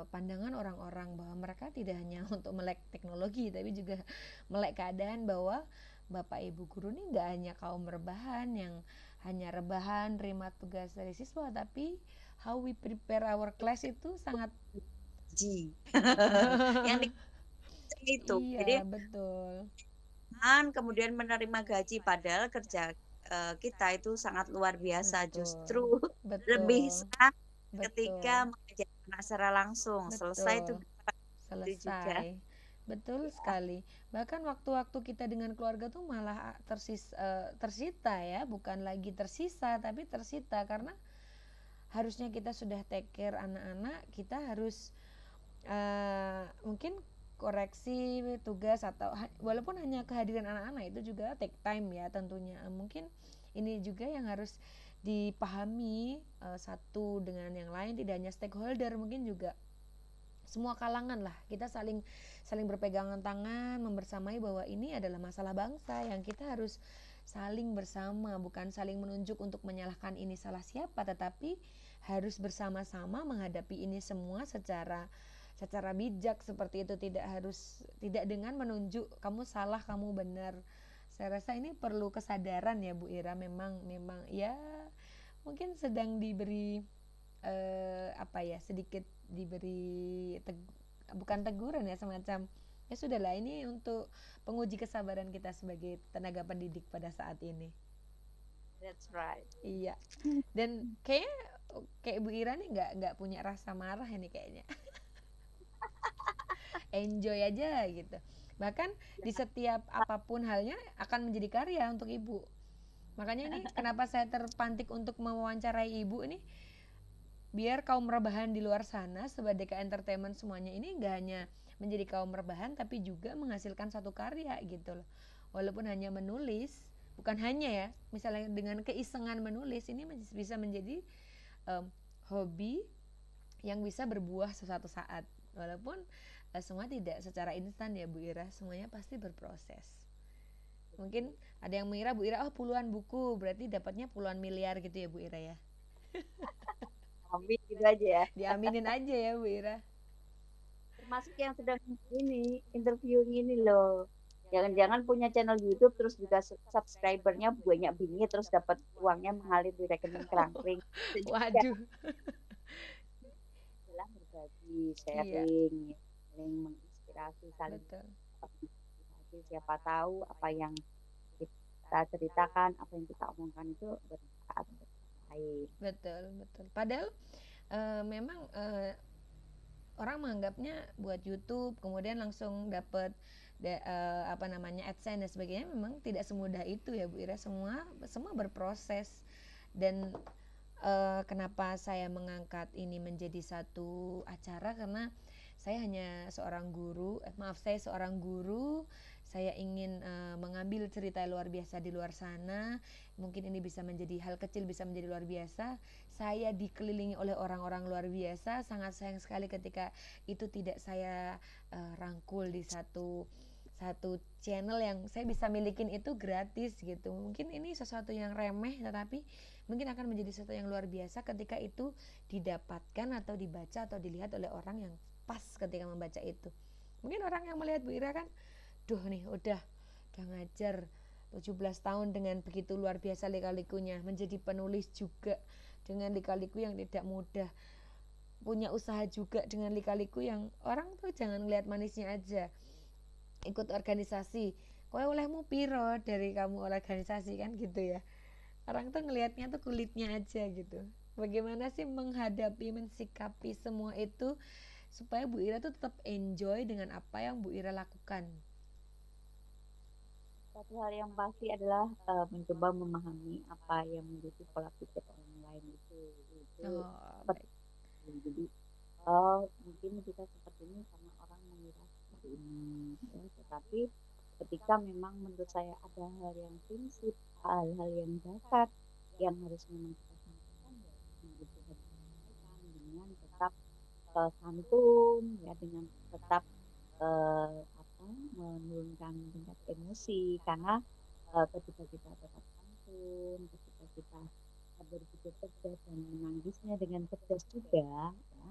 pandangan orang-orang bahwa mereka tidak hanya untuk melek teknologi tapi juga melek keadaan bahwa Bapak Ibu guru ini nggak hanya kaum rebahan yang hanya rebahan terima tugas dari siswa, tapi how we prepare our class itu sangat Ji. Yang di itu. Jadi iya betul kemudian menerima gaji padahal kerja kita itu sangat luar biasa. betul Justru lebih betul senang ketika betul mengajar anak secara langsung. Selesai betul tugas itu juga. selesai. Betul Ya, sekali. Bahkan waktu-waktu kita dengan keluarga tuh malah tersita ya, bukan lagi tersisa tapi tersita karena harusnya kita sudah take care anak-anak, kita harus mungkin koreksi tugas atau walaupun hanya kehadiran anak-anak itu juga take time ya tentunya. Mungkin ini juga yang harus dipahami satu dengan yang lain, tidak hanya stakeholder, mungkin juga semua kalangan lah, kita saling saling berpegangan tangan membersamai bahwa ini adalah masalah bangsa yang kita harus saling bersama, bukan saling menunjuk untuk menyalahkan ini salah siapa, tetapi harus bersama-sama menghadapi ini semua secara bijak seperti itu, tidak dengan menunjuk kamu salah kamu benar. Saya rasa ini perlu kesadaran ya Bu Ira, memang memang ya mungkin sedang diberi apa ya, sedikit diberi bukan teguran ya, semacam ya sudahlah, ini untuk penguji kesabaran kita sebagai tenaga pendidik pada saat ini. that's right. Iya, dan kayak Bu Ira nih nggak punya rasa marah ini kayaknya. Enjoy aja gitu, bahkan di setiap apapun halnya akan menjadi karya untuk ibu. Makanya ini kenapa saya terpantik untuk mewawancarai ibu ini, biar kaum rebahan di luar sana sebagai entertainment semuanya ini nggak hanya menjadi kaum rebahan tapi juga menghasilkan satu karya gitu loh. Walaupun hanya menulis, bukan hanya ya, misalnya dengan keisengan menulis ini bisa menjadi hobi yang bisa berbuah sesuatu saat. Walaupun semua tidak secara instan ya Bu Ira, semuanya pasti berproses. Mungkin ada yang mengira Bu Ira, oh puluhan buku berarti dapatnya puluhan miliar gitu ya Bu Ira ya. Amin gitu aja ya. Diaminin aja ya Bu Ira. Termasuk yang sedang ini interview ini loh. Jangan-jangan punya channel YouTube terus juga subscribernya banyak bingit terus dapat uangnya mengalir di rekening kerangkring. Itu juga Waduh. adalah berbagi, Iya, sharing, saling menginspirasi, saling betul. menginspirasi. Siapa tahu apa yang kita ceritakan, apa yang kita omongkan itu bermanfaat untuk orang lain. Betul, betul. Padahal memang orang menganggapnya buat YouTube kemudian langsung dapat apa namanya AdSense dan sebagainya, memang tidak semudah itu ya Bu Ira. Semua berproses. Dan kenapa saya mengangkat ini menjadi satu acara, karena saya hanya seorang guru, saya seorang guru, saya ingin mengambil cerita luar biasa di luar sana. Mungkin ini bisa menjadi hal kecil, bisa menjadi luar biasa. Saya dikelilingi oleh orang-orang luar biasa. Sangat sayang sekali ketika itu tidak saya rangkul di satu channel yang saya bisa milikin itu gratis gitu. Mungkin ini sesuatu yang remeh, tetapi mungkin akan menjadi sesuatu yang luar biasa ketika itu didapatkan atau dibaca atau dilihat oleh orang yang pas ketika membaca itu. Mungkin orang yang melihat Bu Ira kan, duh nih udah ngajar 17 tahun dengan begitu luar biasa lika-likunya, menjadi penulis juga dengan lika-liku yang tidak mudah, punya usaha juga dengan lika-liku yang orang tuh jangan ngelihat manisnya aja. Ikut organisasi, kowe olehmu piro dari kamu organisasi kan gitu ya. Orang tuh ngelihatnya tuh kulitnya aja gitu. Bagaimana sih menghadapi, mensikapi semua itu supaya Bu Ira tuh tetap enjoy dengan apa yang Bu Ira lakukan. Satu hal yang pasti adalah mencoba memahami apa yang menjadi pola pikir orang lain itu Oh, baik. penting. Jadi oh mungkin kita seperti ini karena orang mengira seperti ini, ya. Tetapi ketika memang menurut saya ada hal yang prinsip, hal-hal yang dasar yang harus memang kita sampaikan ya memang itu harus disampaikan dengan tetap santun ya dengan tetap apa menurunkan tingkat emosi karena ketika kita tetap santun, ketika kita berpikir cerdas dan menanggisnya dengan cerdas juga, ya,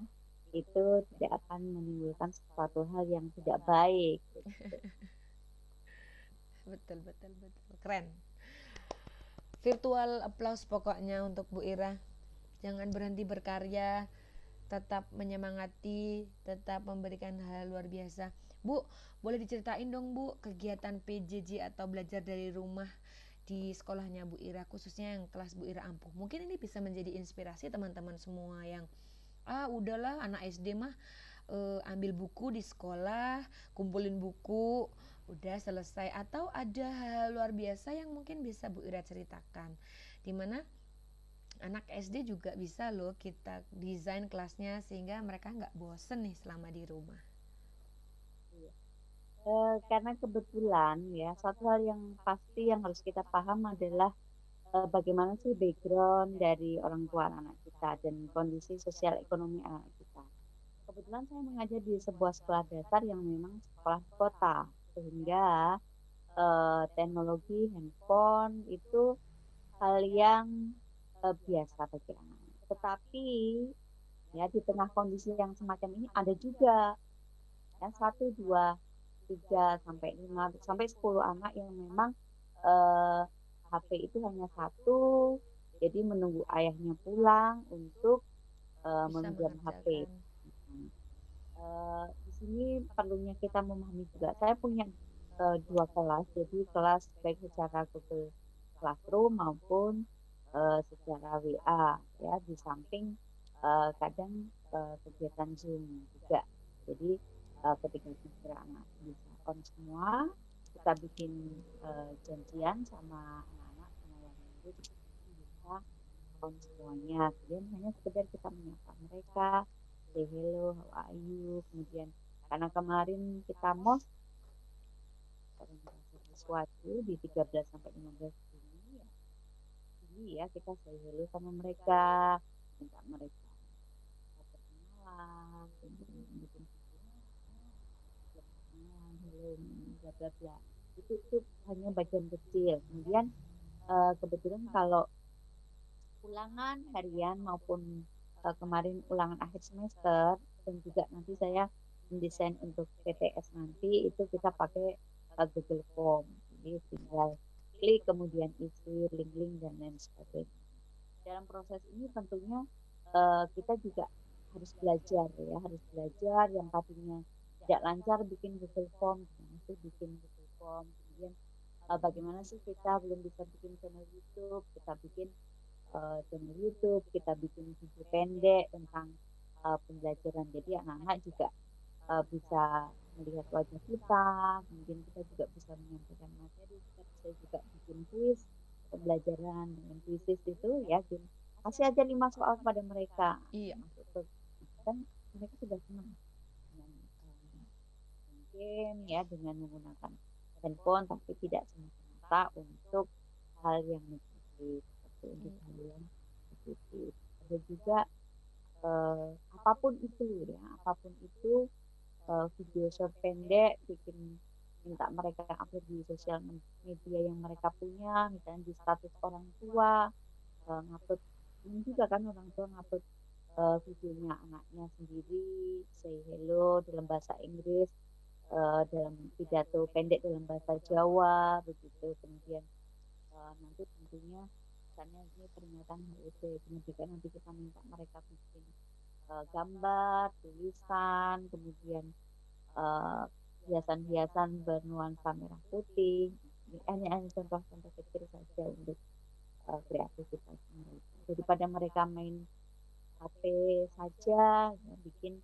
itu tidak akan menimbulkan sesuatu hal yang tidak baik. Gitu. Betul, betul, betul. Keren. Virtual applause pokoknya untuk Bu Ira. Jangan berhenti berkarya, tetap menyemangati, tetap memberikan hal luar biasa. Bu, boleh diceritain dong Bu, kegiatan PJJ atau belajar dari rumah di sekolahnya Bu Ira, khususnya yang kelas Bu Ira ampuh. Mungkin ini bisa menjadi inspirasi teman-teman semua yang udahlah anak SD mah ambil buku di sekolah, kumpulin buku, udah selesai. Atau ada hal luar biasa yang mungkin bisa Bu Ira ceritakan, dimana anak SD juga bisa loh kita desain kelasnya sehingga mereka nggak bosen nih selama di rumah. Iya. Karena kebetulan ya satu hal yang pasti yang harus kita paham adalah bagaimana sih background dari orang tua anak kita dan kondisi sosial ekonomi anak kita. Kebetulan saya mengajar di sebuah sekolah dasar yang memang sekolah kota, sehingga teknologi handphone itu hal yang biasa bagi anak. Tetapi ya di tengah kondisi yang semacam ini ada juga ya satu, dua, tiga sampai lima sampai 10 anak yang memang eh, HP itu hanya satu, jadi menunggu ayahnya pulang untuk Bisa meminjam HP. mengerjakan. Di sini perlunya kita memahami juga. Saya punya dua kelas, jadi kelas baik secara Google Classroom maupun secara WA, ya di samping kadang kegiatan Zoom juga. Jadi ketika kira anak bisa on semua, kita bikin janjian sama anak-anak sama yang murid bisa on semuanya. Kemudian hanya sekedar kita menyapa mereka, say hello, how are you, kemudian karena kemarin kita MOS orientasi sesuatu di 13 sampai 15 Juni ya, jadi ya kita say hello sama mereka, minta mereka perkenalan, kemudian bikin perkenalan, hello, bla bla bla. Itu hanya bagian kecil. Kemudian kebetulan kalau ulangan harian maupun kemarin ulangan akhir semester dan juga nanti saya mendesain untuk PTS nanti itu kita pakai Google Form. Jadi tinggal klik kemudian isi link-link dan lain sebagainya. Dalam proses ini tentunya kita juga harus belajar ya, harus belajar yang tadinya tidak lancar bikin Google Form, gimana sih bikin Google Form, kemudian bagaimana sih kita belum bisa bikin channel YouTube, kita bikin channel YouTube, kita bikin video pendek tentang pembelajaran. Jadi anak-anak juga bisa melihat wajah kita, kemudian kita juga bisa menyampaikan materi, kita bisa juga bikin kuis pembelajaran dengan kuisis itu ya, kasih aja 5 soal kepada mereka, Iya. masuk ke kan mereka sudah senang dengan game ya dengan menggunakan handphone tapi tidak semata-mata untuk hal yang negatif tapi untuk hal yang positif. Ada juga apapun itu ya, apapun itu video short pendek bikin minta mereka upload di sosial media yang mereka punya, misalnya di status orang tua, ngupload ini juga kan orang tua ngupload videonya anaknya sendiri, say hello dalam bahasa Inggris, dalam pidato pendek dalam bahasa Jawa, begitu. Kemudian nanti tentunya misalnya ini peringatan HUT kemerdekaan, nanti kita minta mereka bikin gambar, tulisan, kemudian eh, hiasan-hiasan bernuansa merah putih. Ini hanya contoh-contoh kecil saja untuk kreativitas mereka. Daripada mereka main HP saja, ya, bikin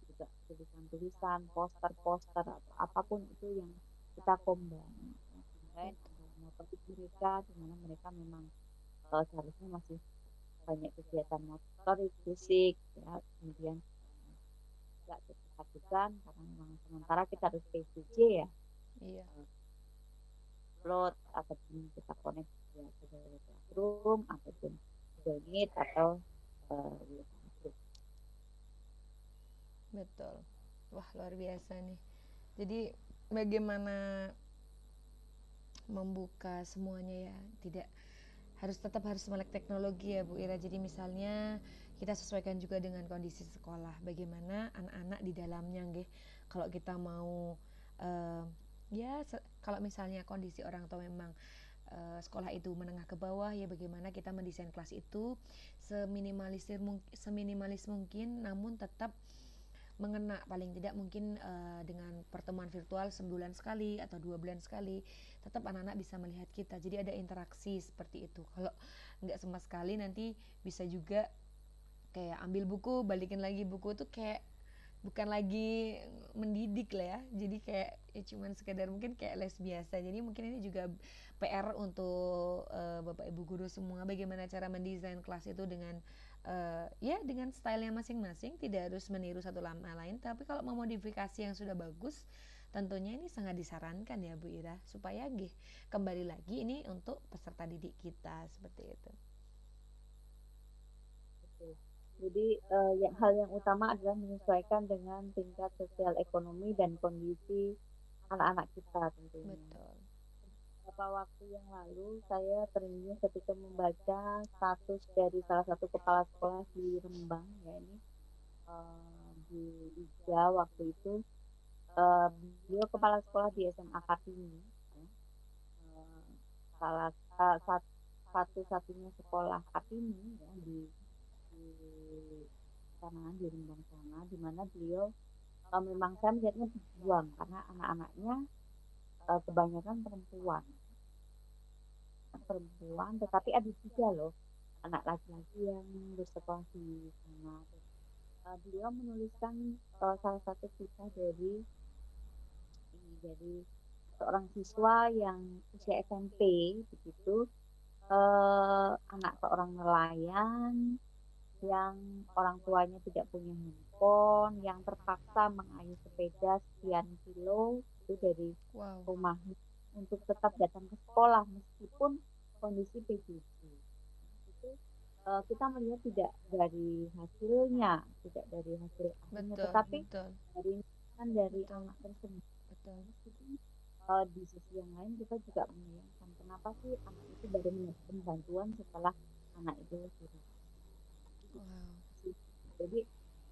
juga tulisan-tulisan, poster-poster atau apapun itu yang kita combine. Ya, combine antara motorik mereka, di mana mereka memang seharusnya masih banyak kegiatan motorik, fisik, ya, kemudian nggak cepat karena memang sementara kita harus PJJ ya, Iya, eee, upload ataupun kita connect ya ke Google Classroom ataupun Google Meet atau, WA Group. betul. Wah, luar biasa nih. Jadi bagaimana membuka semuanya ya, tidak tetap harus melek teknologi ya Bu Ira. Jadi misalnya kita sesuaikan juga dengan kondisi sekolah, bagaimana anak-anak di dalamnya nggih. Kalau kita mau eh, ya kalau misalnya kondisi orang tua memang sekolah itu menengah ke bawah, ya bagaimana kita mendesain kelas itu seminimalis mungkin, namun tetap mengena, paling tidak mungkin dengan pertemuan virtual sebulan sekali atau 2 bulan sekali, tetap anak-anak bisa melihat kita, jadi ada interaksi seperti itu. Kalau nggak sama sekali, nanti bisa juga kayak ambil buku balikin lagi, buku tuh kayak bukan lagi mendidik lah ya, jadi kayak ya cuman sekedar mungkin kayak les biasa. Jadi mungkin ini juga PR untuk bapak ibu guru semua, bagaimana cara mendesain kelas itu dengan ya dengan stylenya masing-masing, tidak harus meniru satu sama lain, tapi kalau memodifikasi yang sudah bagus, tentunya ini sangat disarankan ya Bu Ira, supaya kembali lagi ini untuk peserta didik kita seperti itu. Betul. Jadi, hal yang utama adalah menyesuaikan dengan tingkat sosial ekonomi dan kondisi anak-anak kita tentunya. Betul. Beberapa waktu yang lalu saya ternyuh ketika membaca status dari salah satu kepala sekolah di Rembang, ya ini di Iga waktu itu. eh, Beliau kepala sekolah di SMA Kartini, ya. Eh, salah satu-satunya sekolah Kartini ya di sana, di Rembang sana, di mana beliau memang saya melihatnya berjuang karena anak-anaknya kebanyakan perempuan, tetapi ada juga loh anak laki-laki yang bersekolah di sana. Beliau menuliskan salah satu kisah dari seorang siswa yang usia SMP begitu, anak seorang nelayan yang orang tuanya tidak punya handphone, yang terpaksa mengayuh sepeda sekian kilo itu dari Wow. rumahnya untuk tetap datang ke sekolah meskipun kondisi PJJ. Itu kita melihat tidak dari hasilnya, tidak dari hasil akhirnya, Betul, tetapi betul, dari niatan dari betul, anak tersebut. betul. Meskipun di sisi yang lain kita juga menyayangkan kenapa sih anak itu baru mendapatkan bantuan setelah anak itu sudah. Wow. Jadi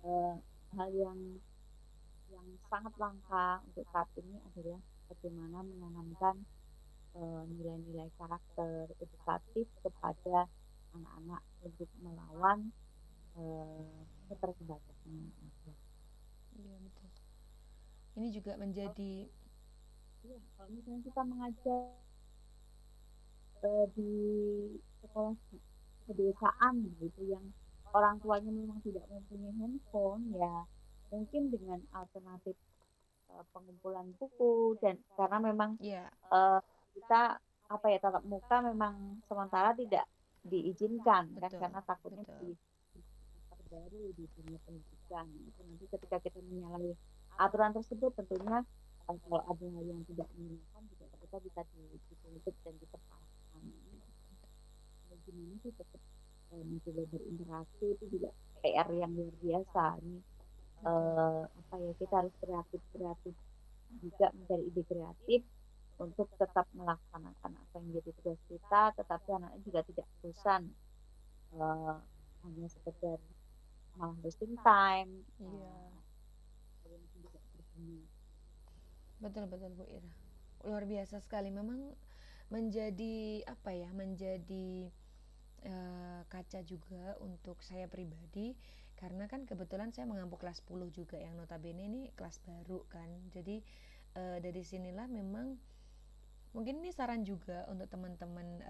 eh, hal yang sangat langka untuk saat ini adalah bagaimana menanamkan nilai-nilai karakter edukatif kepada anak-anak untuk melawan keterbatasan yang ada. Iya, betul. Ini juga menjadi Iya, kalau misalnya kita mengajar di sekolah pedesaan gitu yang orang tuanya memang tidak mempunyai handphone, ya mungkin dengan alternatif pengumpulan buku, dan karena memang ya, eh, kita apa ya, tatap muka memang sementara tidak diizinkan kan betul, karena takutnya betul. di terbaru di dunia pendidikan itu nanti ketika kita menyalahi aturan tersebut tentunya kalau ada hal yang tidak menyenangkan juga kita bisa dituntut dan dipersalahkan. Gimana sih tetap mencoba berinteraksi itu juga PR yang luar biasa ini. Betul. Apa ya, kita harus kreatif kreatif juga, mencari ide kreatif untuk tetap melaksanakan apa yang menjadi tugas kita, tetapi anaknya juga tidak bosan eh, hanya sekedar malah wasting time. Iya, Yang tidak berguna. betul betul Bu Ira. Luar biasa sekali. Memang menjadi apa ya? Menjadi kaca juga untuk saya pribadi, karena kan kebetulan saya mengampu kelas 10 juga, yang notabene ini kelas baru kan. Jadi dari sinilah memang mungkin ini saran juga untuk teman-teman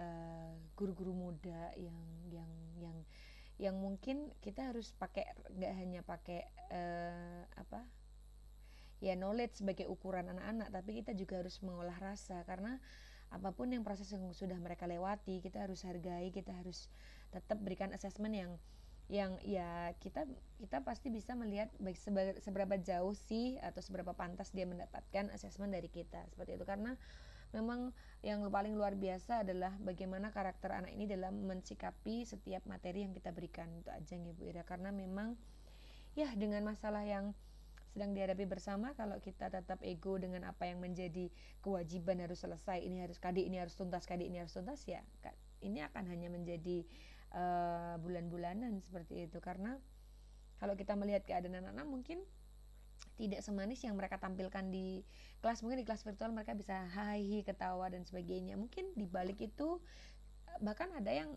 guru-guru muda yang yang yang mungkin kita harus pakai, nggak hanya pakai apa ya, knowledge sebagai ukuran anak-anak, tapi kita juga harus mengolah rasa, karena apapun yang proses yang sudah mereka lewati, kita harus hargai, kita harus tetap berikan assessment yang yang ya kita pasti bisa melihat baik seberapa jauh sih atau seberapa pantas dia mendapatkan asesmen dari kita seperti itu, karena memang yang paling luar biasa adalah bagaimana karakter anak ini dalam mensikapi setiap materi yang kita berikan. Itu aja nih Bu Ira, karena memang ya dengan masalah yang sedang dihadapi bersama, kalau kita tetap ego dengan apa yang menjadi kewajiban harus selesai, ini harus kadi, ini harus tuntas, kadi ini harus tuntas, ya ini akan hanya menjadi bulan-bulanan seperti itu. Karena kalau kita melihat keadaan anak-anak mungkin tidak semanis yang mereka tampilkan di kelas. Mungkin di kelas virtual mereka bisa hahi, ketawa dan sebagainya. Mungkin di balik itu bahkan ada yang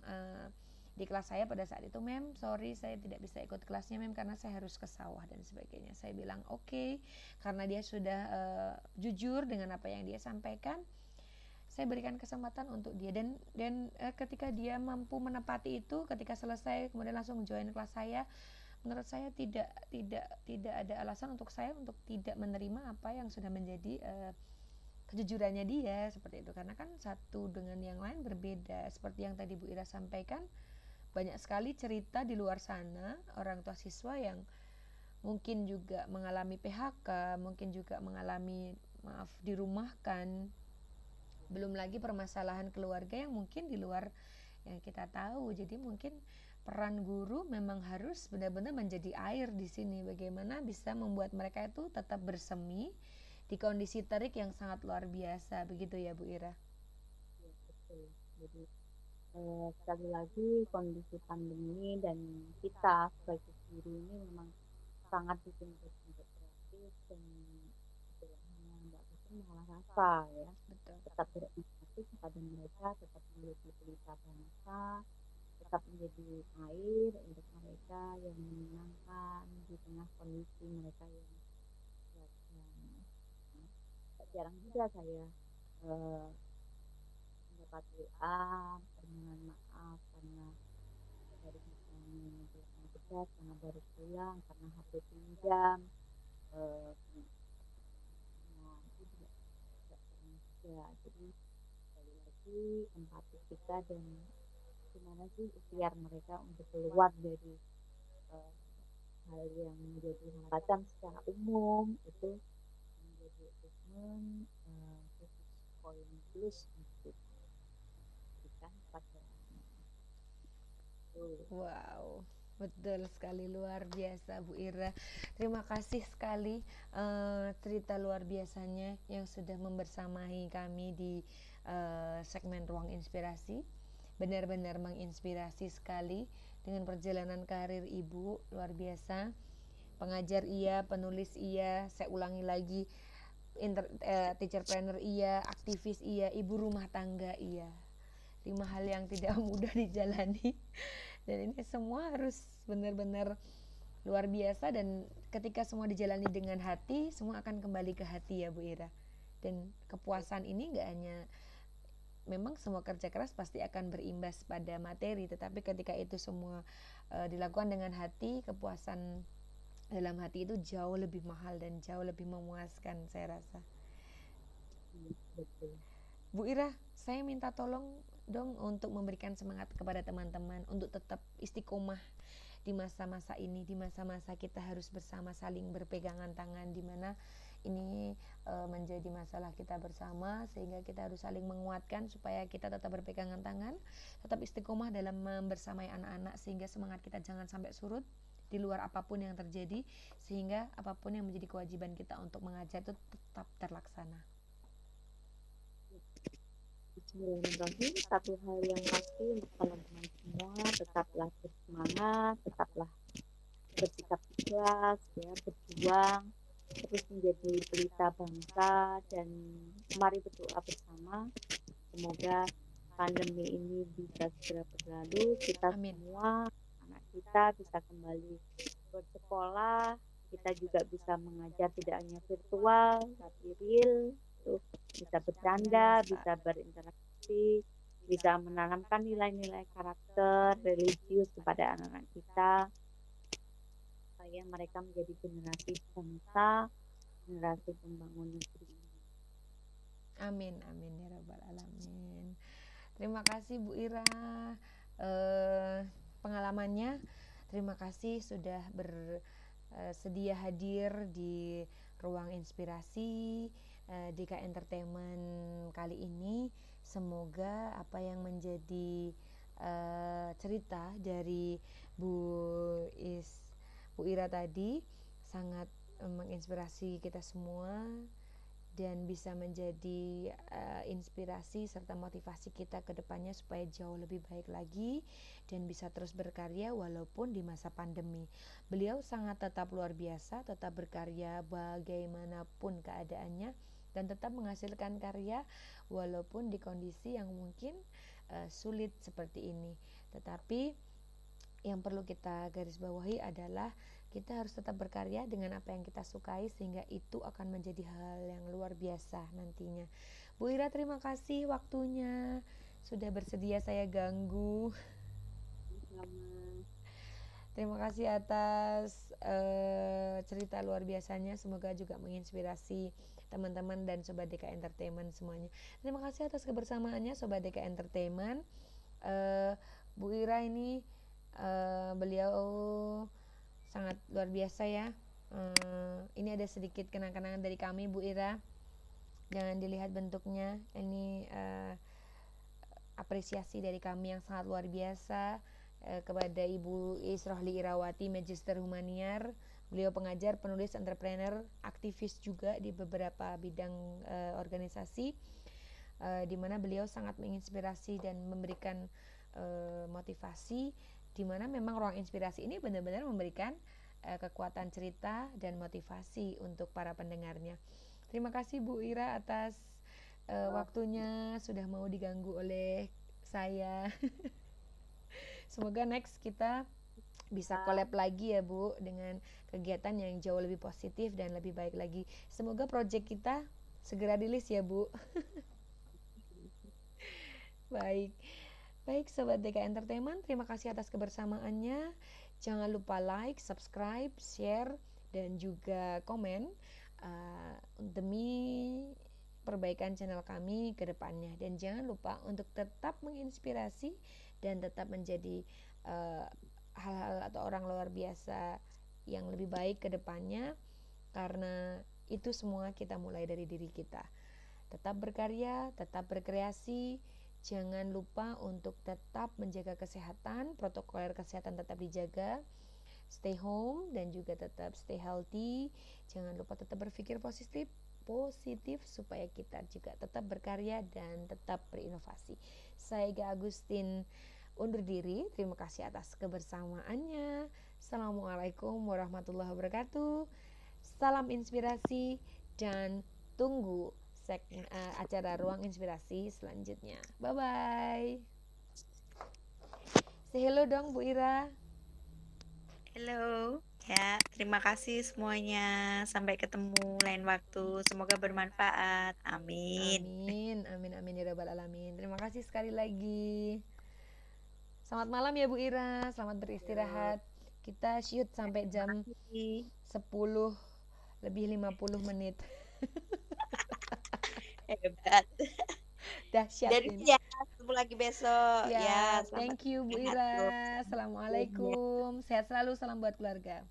di kelas saya pada saat itu, "Mem, sorry saya tidak bisa ikut kelasnya Mem karena saya harus ke sawah," dan sebagainya. Saya bilang oke, karena dia sudah jujur dengan apa yang dia sampaikan, saya berikan kesempatan untuk dia, dan ketika dia mampu menepati itu, ketika selesai kemudian langsung join kelas saya, menurut saya tidak ada alasan untuk saya untuk tidak menerima apa yang sudah menjadi kejujurannya dia seperti itu, karena kan satu dengan yang lain berbeda. Seperti yang tadi Bu Ira sampaikan, banyak sekali cerita di luar sana orang tua siswa yang mungkin juga mengalami PHK, mungkin juga mengalami dirumahkan, belum lagi permasalahan keluarga yang mungkin di luar yang kita tahu. Jadi mungkin peran guru memang harus benar-benar menjadi air di sini, bagaimana bisa membuat mereka itu tetap bersemi di kondisi terik yang sangat luar biasa, begitu ya Bu Ira? Ya, betul. Jadi sekali lagi kondisi pandemi dan kita sebagai guru ini memang sangat dituntut untuk kreatif dan istilahnya Mbak Putri mengolah rasa ya, Betul. tetap berempati kepada mereka, tetap menjadi pelita bangsa, tetap menjadi air untuk mereka yang menyenangkan di tengah kondisi mereka yang beragam. Jarang juga saya eh, mendapat WA permohonan maaf karena baru bisa mengerjakan tugas, karena baru pulang, karena HP pinjam. Eh, nah, itu juga tidak pernah juga. Jadi sekali lagi empati kita dan gimana sih ikhtiar mereka untuk keluar dari eh, hal yang menjadi hambatan secara umum itu menjadi assessment khusus poin plus untuk diberikan pada itu. Wow, betul sekali, luar biasa Bu Ira. Terima kasih sekali cerita luar biasanya yang sudah membersamai kami di segmen Ruang Inspirasi. Benar-benar menginspirasi sekali dengan perjalanan karir Ibu, luar biasa. Pengajar iya, penulis iya, saya ulangi lagi, teacher trainer iya, aktivis iya, ibu rumah tangga iya. 5 hal yang tidak mudah dijalani, dan ini semua harus benar-benar luar biasa, dan ketika semua dijalani dengan hati, semua akan kembali ke hati ya Bu Ira. Dan kepuasan ini gak hanya, memang semua kerja keras pasti akan berimbas pada materi, tetapi ketika itu semua dilakukan dengan hati, kepuasan dalam hati itu jauh lebih mahal dan jauh lebih memuaskan, saya rasa. Betul. Bu Ira, saya minta tolong dong untuk memberikan semangat kepada teman-teman untuk tetap istiqomah di masa-masa ini, di masa-masa kita harus bersama saling berpegangan tangan, di mana ini menjadi masalah kita bersama, sehingga kita harus saling menguatkan supaya kita tetap berpegangan tangan, tetap istiqomah dalam membersamai anak-anak, sehingga semangat kita jangan sampai surut di luar apapun yang terjadi, sehingga apapun yang menjadi kewajiban kita untuk mengajar itu tetap terlaksana. Bismillahirrahmanirrahim. Satu hal yang pasti untuk teman-teman semua, tetaplah bersemangat, tetaplah bersikap ikhlas, ya, berjuang, terus menjadi pelita bangsa, dan mari berdoa bersama. Semoga pandemi ini bisa segera berlalu, kita Amin. semua, anak kita bisa kembali bersekolah, kita juga bisa mengajar tidak hanya virtual, tapi real, tuh, bisa bercanda, bisa berinteraksi, bisa menanamkan nilai-nilai karakter religius kepada anak-anak kita, supaya mereka menjadi generasi bangsa, generasi pembangun negeri. Amin, amin ya rabbal alamin. Terima kasih Bu Ira pengalamannya. Terima kasih sudah bersedia hadir di ruang inspirasi DK Entertainment kali ini. Semoga apa yang menjadi cerita dari Bu Ira tadi sangat menginspirasi kita semua dan bisa menjadi inspirasi serta motivasi kita ke depannya supaya jauh lebih baik lagi dan bisa terus berkarya walaupun di masa pandemi. Beliau sangat tetap luar biasa, tetap berkarya bagaimanapun keadaannya dan tetap menghasilkan karya walaupun di kondisi yang mungkin sulit seperti ini. Tetapi yang perlu kita garis bawahi adalah kita harus tetap berkarya dengan apa yang kita sukai sehingga itu akan menjadi hal yang luar biasa nantinya. Bu Ira, terima kasih waktunya. Sudah bersedia saya ganggu. Terima kasih atas cerita luar biasanya. Semoga juga menginspirasi teman-teman dan Sobat DK Entertainment semuanya. Terima kasih atas kebersamaannya Sobat DK Entertainment. Bu Ira ini beliau sangat luar biasa ya. Ini ada sedikit kenang-kenangan dari kami Bu Ira. Jangan dilihat bentuknya. Ini apresiasi dari kami yang sangat luar biasa kepada Ibu Isrohli Irawati, Magister Humaniar. Beliau pengajar, penulis, entrepreneur, aktivis juga di beberapa bidang organisasi, di mana beliau sangat menginspirasi dan memberikan motivasi, di mana memang ruang inspirasi ini benar-benar memberikan kekuatan cerita dan motivasi untuk para pendengarnya. Terima kasih Bu Ira atas waktunya, sudah mau diganggu oleh saya. Semoga next kita bisa collab lagi ya Bu, dengan kegiatan yang jauh lebih positif dan lebih baik lagi. Semoga project kita segera rilis ya Bu. Baik Sobat DK Entertainment, terima kasih atas kebersamaannya. Jangan lupa like, subscribe, share, dan juga komen demi perbaikan channel kami ke depannya. Dan jangan lupa untuk tetap menginspirasi dan tetap menjadi hal-hal atau orang luar biasa yang lebih baik ke depannya, karena itu semua kita mulai dari diri kita. Tetap berkarya, tetap berkreasi. Jangan lupa untuk tetap menjaga kesehatan, protokol kesehatan tetap dijaga, stay home dan juga tetap stay healthy. Jangan lupa tetap berpikir positif supaya kita juga tetap berkarya dan tetap berinovasi. Saya Ega Agustin undur diri. Terima kasih atas kebersamaannya. Assalamualaikum warahmatullahi wabarakatuh. Salam inspirasi dan tunggu acara Ruang Inspirasi selanjutnya. Bye bye. Say hello dong Bu Ira. Halo, ya terima kasih semuanya. Sampai ketemu lain waktu. Semoga bermanfaat. Amin. Amin ya rabbal alamin. Terima kasih sekali lagi. Selamat malam ya Bu Ira. Selamat beristirahat. Kita shoot sampai jam 10 lebih 50 menit. Hebat. Dahsyat Dari ini. ya, ketemu lagi besok. Ya, Ya, thank you Bu Ira. Assalamualaikum. Sehat selalu, salam buat keluarga.